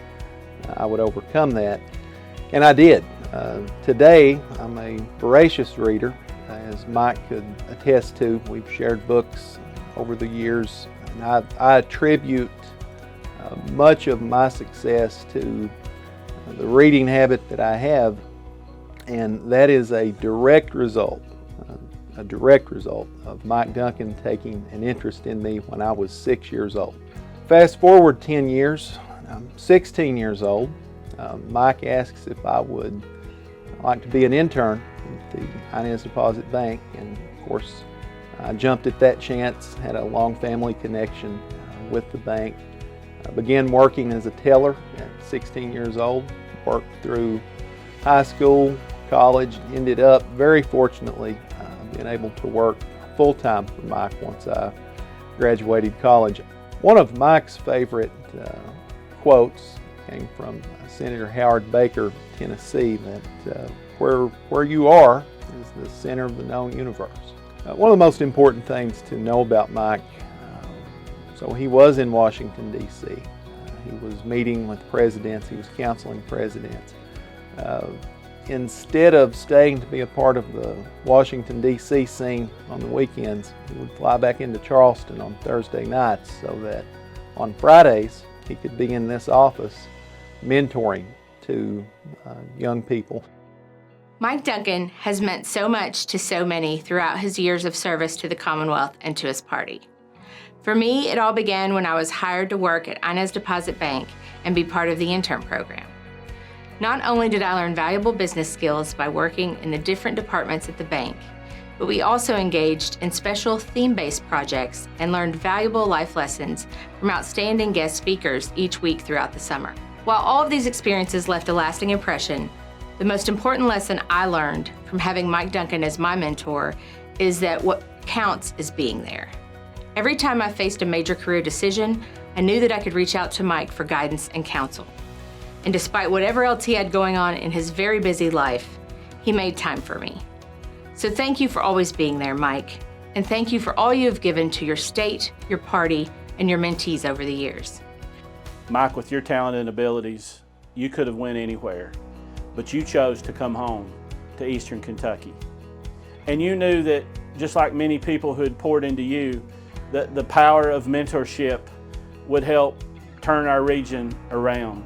I would overcome that. And I did. Today, I'm a voracious reader, as Mike could attest to. We've shared books over the years, and I attribute much of my success to the reading habit that I have, and that is a direct result of Mike Duncan taking an interest in me when I was 6 years old. Fast forward 10 years, I'm 16 years old. Mike asks if I would like to be an intern at the Inez Deposit Bank, and of course I jumped at that chance, had a long family connection with the bank. I began working as a teller at 16 years old, worked through high school, college, ended up very fortunately being able to work full-time for Mike once I graduated college. One of Mike's favorite quotes came from Senator Howard Baker, Tennessee, that where you are is the center of the known universe. One of the most important things to know about Mike, so he was in Washington, D.C. He was meeting with presidents, he was counseling presidents. Instead of staying to be a part of the Washington, D.C. scene on the weekends, he would fly back into Charleston on Thursday nights so that on Fridays he could be in this office mentoring to young people. Mike Duncan has meant so much to so many throughout his years of service to the Commonwealth and to his party. For me, it all began when I was hired to work at Inez Deposit Bank and be part of the intern program. Not only did I learn valuable business skills by working in the different departments at the bank, but we also engaged in special theme-based projects and learned valuable life lessons from outstanding guest speakers each week throughout the summer. While all of these experiences left a lasting impression, the most important lesson I learned from having Mike Duncan as my mentor is that what counts is being there. Every time I faced a major career decision, I knew that I could reach out to Mike for guidance and counsel. And despite whatever else he had going on in his very busy life, he made time for me. So thank you for always being there, Mike. And thank you for all you have given to your state, your party, and your mentees over the years. Mike, with your talent and abilities, you could have went anywhere, but you chose to come home to Eastern Kentucky. And you knew that, just like many people who had poured into you, that the power of mentorship would help turn our region around.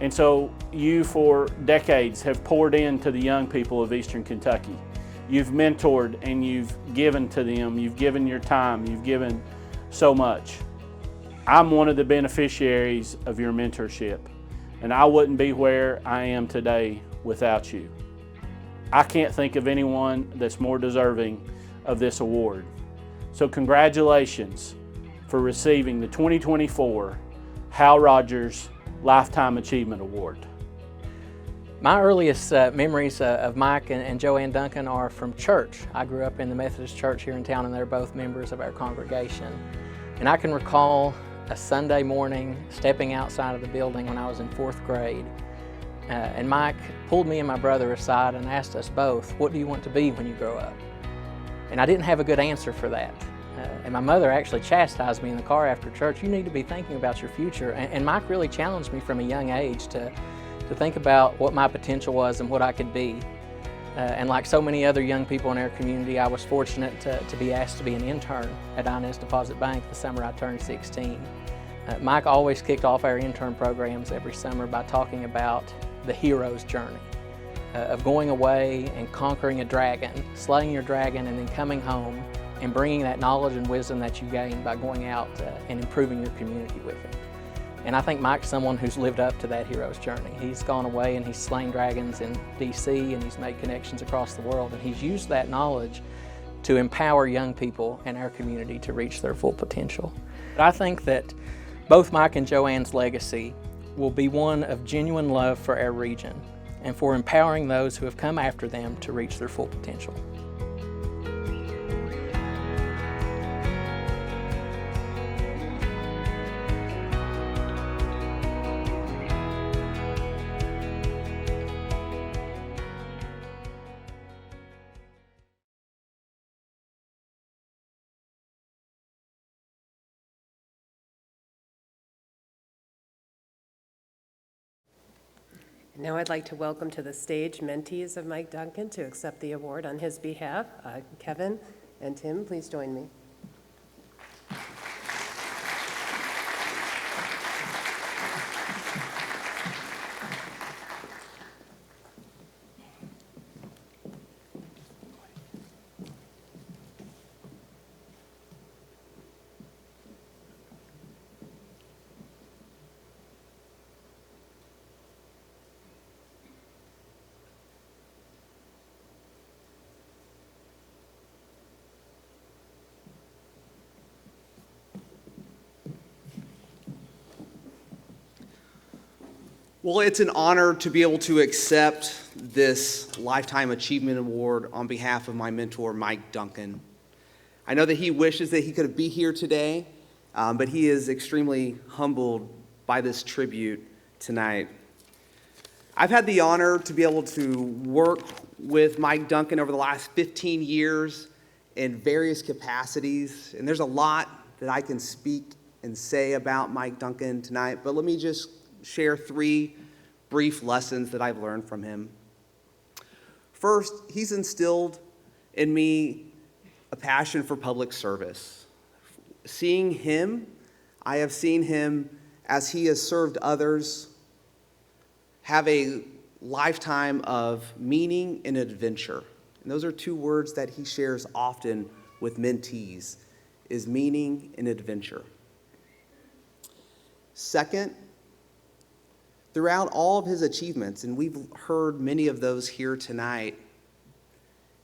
And so you, for decades, have poured into the young people of Eastern Kentucky. You've mentored and you've given to them. You've given your time. You've given so much. I'm one of the beneficiaries of your mentorship, and I wouldn't be where I am today without you. I can't think of anyone that's more deserving of this award. So congratulations for receiving the 2024 Hal Rogers Lifetime Achievement Award. My earliest memories of Mike and Joanne Duncan are from church. I grew up in the Methodist church here in town, and they're both members of our congregation. And I can recall a Sunday morning stepping outside of the building when I was in 4th grade. And Mike pulled me and my brother aside and asked us both, "What do you want to be when you grow up?" And I didn't have a good answer for that. And my mother actually chastised me in the car after church, "You need to be thinking about your future." And Mike really challenged me from a young age to to think about what my potential was and what I could be. And like so many other young people in our community, I was fortunate to be asked to be an intern at Inez Deposit Bank the summer I turned 16. Mike always kicked off our intern programs every summer by talking about the hero's journey of going away and conquering a dragon, slaying your dragon, and then coming home and bringing that knowledge and wisdom that you gained by going out and improving your community with it. And I think Mike's someone who's lived up to that hero's journey. He's gone away and he's slain dragons in DC, and he's made connections across the world, and he's used that knowledge to empower young people in our community to reach their full potential. I think that both Mike and Joanne's legacy will be one of genuine love for our region and for empowering those who have come after them to reach their full potential. Now I'd like to welcome to the stage mentees of Mike Duncan to accept the award on his behalf. Kevin and Tim, please join me. Well, it's an honor to be able to accept this Lifetime Achievement Award on behalf of my mentor, Mike Duncan. I know that he wishes that he could be here today, but he is extremely humbled by this tribute tonight. I've had the honor to be able to work with Mike Duncan over the last 15 years in various capacities, and there's a lot that I can speak and say about Mike Duncan tonight, but let me just share 3 brief lessons that I've learned from him. First, he's instilled in me a passion for public service. Seeing him, I have seen him as he has served others, have a lifetime of meaning and adventure. And those are 2 words that he shares often with mentees, is meaning and adventure. Second, throughout all of his achievements, and we've heard many of those here tonight,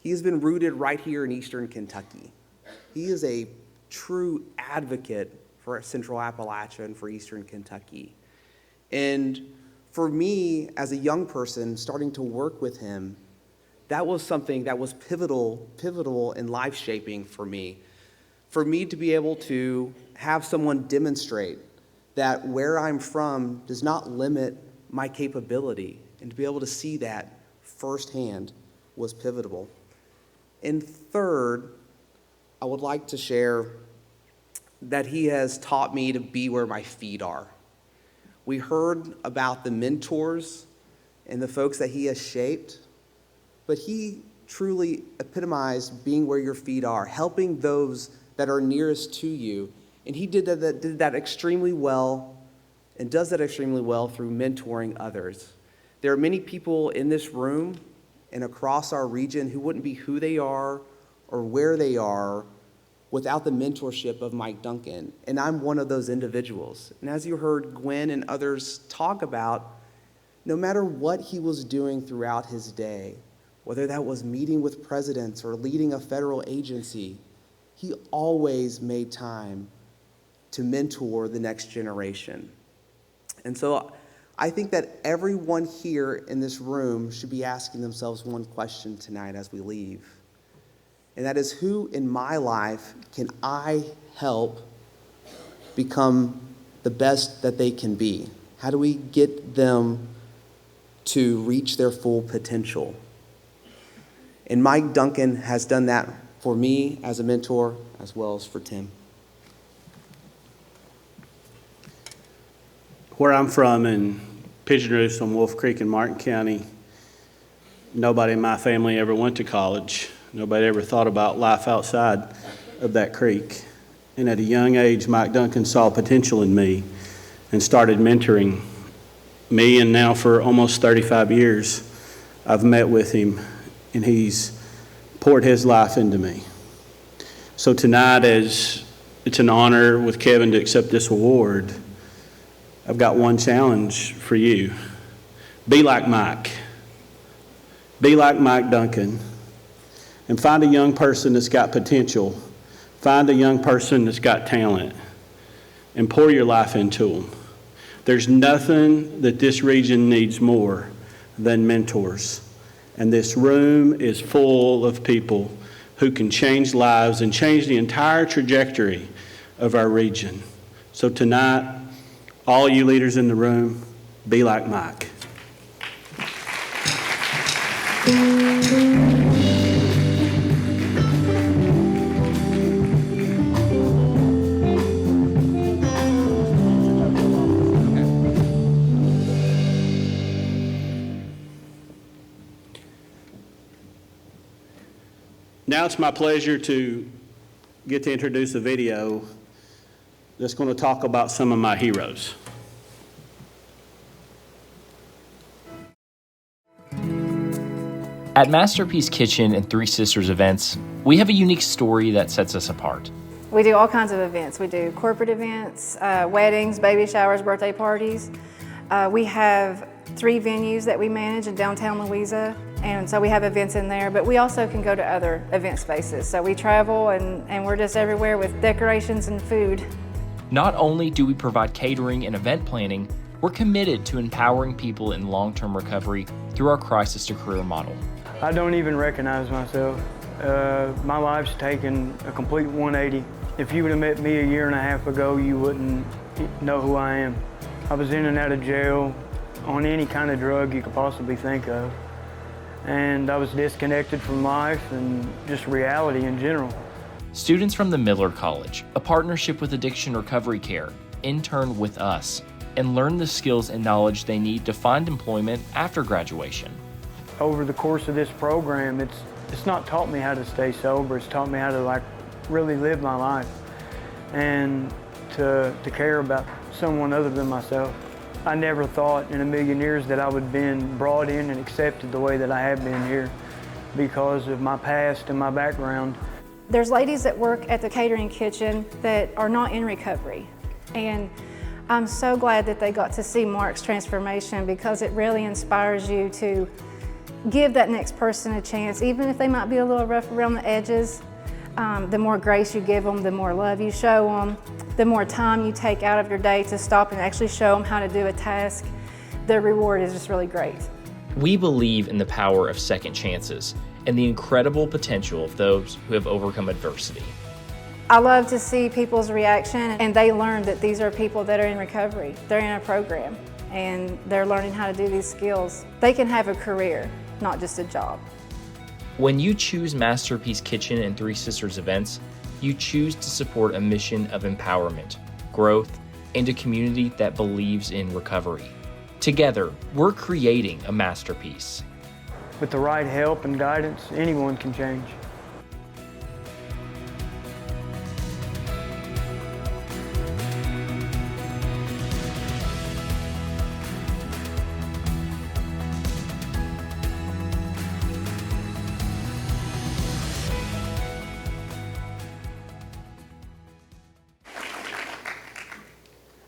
he has been rooted right here in Eastern Kentucky. He is a true advocate for Central Appalachia and for Eastern Kentucky. And for me, as a young person, starting to work with him, that was something that was pivotal and life-shaping for me. For me to be able to have someone demonstrate that where I'm from does not limit my capability, and to be able to see that firsthand was pivotal. And third, I would like to share that he has taught me to be where my feet are. We heard about the mentors and the folks that he has shaped, but he truly epitomized being where your feet are, helping those that are nearest to you. And he did that extremely well, and does that extremely well through mentoring others. There are many people in this room and across our region who wouldn't be who they are or where they are without the mentorship of Mike Duncan. And I'm one of those individuals. And as you heard Gwen and others talk about, no matter what he was doing throughout his day, whether that was meeting with presidents or leading a federal agency, he always made time to mentor the next generation. And so I think that everyone here in this room should be asking themselves one question tonight as we leave. And that is, who in my life can I help become the best that they can be? How do we get them to reach their full potential? And Mike Duncan has done that for me as a mentor, as well as for Tim. Where I'm from in Pigeon Roost on Wolf Creek in Martin County. Nobody in my family ever went to college. Nobody ever thought about life outside of that creek. And at a young age, Mike Duncan saw potential in me and started mentoring me. And now for almost 35 years, I've met with him and he's poured his life into me. So tonight, as it's an honor with Kevin to accept this award, I've got one challenge for you. Be like Mike. Be like Mike Duncan. And find a young person that's got potential. Find a young person that's got talent. And pour your life into them. There's nothing that this region needs more than mentors. And this room is full of people who can change lives and change the entire trajectory of our region. So tonight, all you leaders in the room, be like Mike. Now it's my pleasure to get to introduce a video that's going to talk about some of my heroes. At Masterpiece Kitchen and Three Sisters events, we have a unique story that sets us apart. We do all kinds of events. We do corporate events, weddings, baby showers, birthday parties. We have 3 venues that we manage in downtown Louisa, and so we have events in there, but we also can go to other event spaces. So we travel and we're just everywhere with decorations and food. Not only do we provide catering and event planning, we're committed to empowering people in long-term recovery through our crisis to career model. I don't even recognize myself. My life's taken a complete 180. If you would have met me a year and a half ago, you wouldn't know who I am. I was in and out of jail on any kind of drug you could possibly think of. And I was disconnected from life and just reality in general. Students from the Miller College, a partnership with Addiction Recovery Care, intern with us and learn the skills and knowledge they need to find employment after graduation. Over the course of this program, it's not taught me how to stay sober. It's taught me how to really live my life and to care about someone other than myself. I never thought in a million years that I would have been brought in and accepted the way that I have been here because of my past and my background. There's ladies that work at the catering kitchen that are not in recovery. And I'm so glad that they got to see Mark's transformation because it really inspires you to give that next person a chance, even if they might be a little rough around the edges. The more grace you give them, the more love you show them, the more time you take out of your day to stop and actually show them how to do a task, the reward is just really great. We believe in the power of second chances and the incredible potential of those who have overcome adversity. I love to see people's reaction and they learn that these are people that are in recovery. They're in a program and they're learning how to do these skills. They can have a career, not just a job. When you choose Masterpiece Kitchen and Three Sisters events, you choose to support a mission of empowerment, growth, and a community that believes in recovery. Together, we're creating a masterpiece. With the right help and guidance, anyone can change.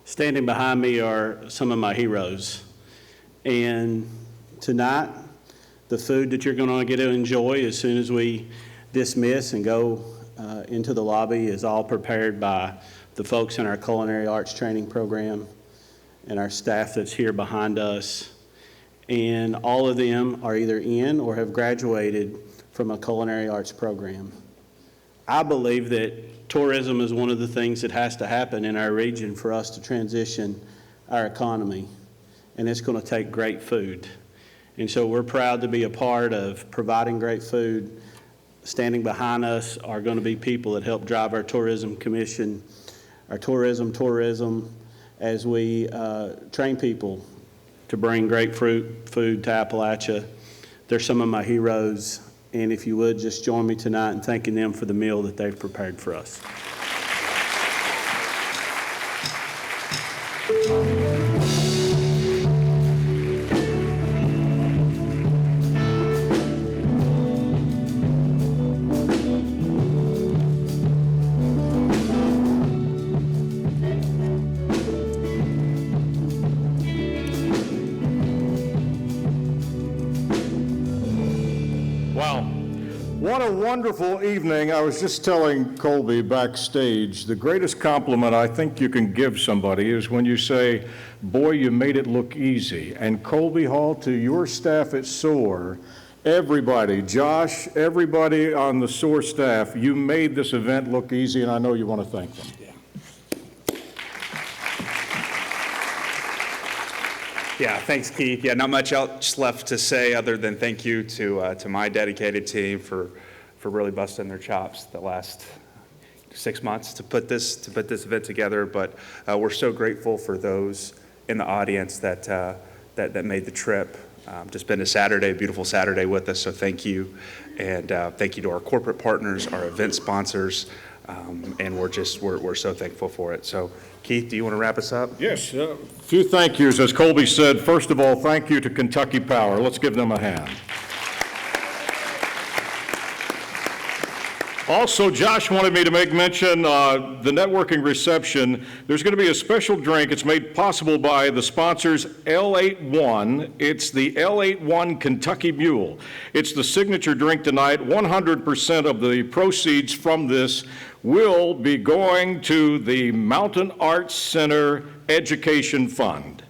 Standing behind me are some of my heroes. And tonight, the food that you're going to get to enjoy as soon as we dismiss and go into the lobby is all prepared by the folks in our culinary arts training program and our staff that's here behind us. And all of them are either in or have graduated from a culinary arts program. I believe that tourism is one of the things that has to happen in our region for us to transition our economy, and it's going to take great food. And so we're proud to be a part of providing great food. Standing behind us are going to be people that help drive our tourism commission, our tourism, as we train people to bring great food to Appalachia. They're some of my heroes, and if you would, just join me tonight in thanking them for the meal that they've prepared for us. What a wonderful evening. I was just telling Colby backstage, the greatest compliment I think you can give somebody is when you say, boy, you made it look easy. And Colby Hall, to your staff at SOAR, everybody, Josh, everybody on the SOAR staff, you made this event look easy, and I know you want to thank them. Yeah, thanks, Keith. Yeah, not much else left to say other than thank you to my dedicated team for really busting their chops the last 6 months to put this event together. But we're so grateful for those in the audience that made the trip to spend a beautiful Saturday with us. So thank you, and thank you to our corporate partners, our event sponsors, and we're so thankful for it. So. Keith, do you want to wrap us up? Yes, a few thank yous. As Colby said, first of all, thank you to Kentucky Power. Let's give them a hand. Also, Josh wanted me to make mention the networking reception. There's going to be a special drink. It's made possible by the sponsors L81. It's the L81 Kentucky Mule. It's the signature drink tonight. 100% of the proceeds from this will be going to the Mountain Arts Center Education Fund.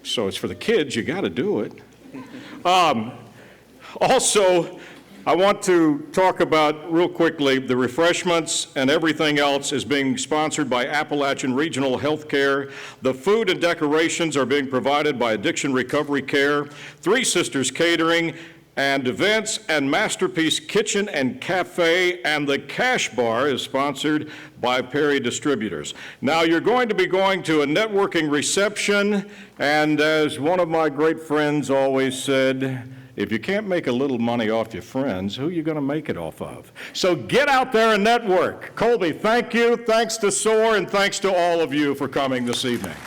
So it's for the kids. You got to do it. Also, I want to talk about, real quickly, the refreshments and everything else is being sponsored by Appalachian Regional Healthcare. The food and decorations are being provided by Addiction Recovery Care, Three Sisters Catering, and Events and Masterpiece Kitchen and Cafe, and the Cash Bar is sponsored by Perry Distributors. Now, you're going to be going to a networking reception, and as one of my great friends always said, if you can't make a little money off your friends, who are you going to make it off of? So get out there and network. Colby, thank you. Thanks to SOAR, and thanks to all of you for coming this evening.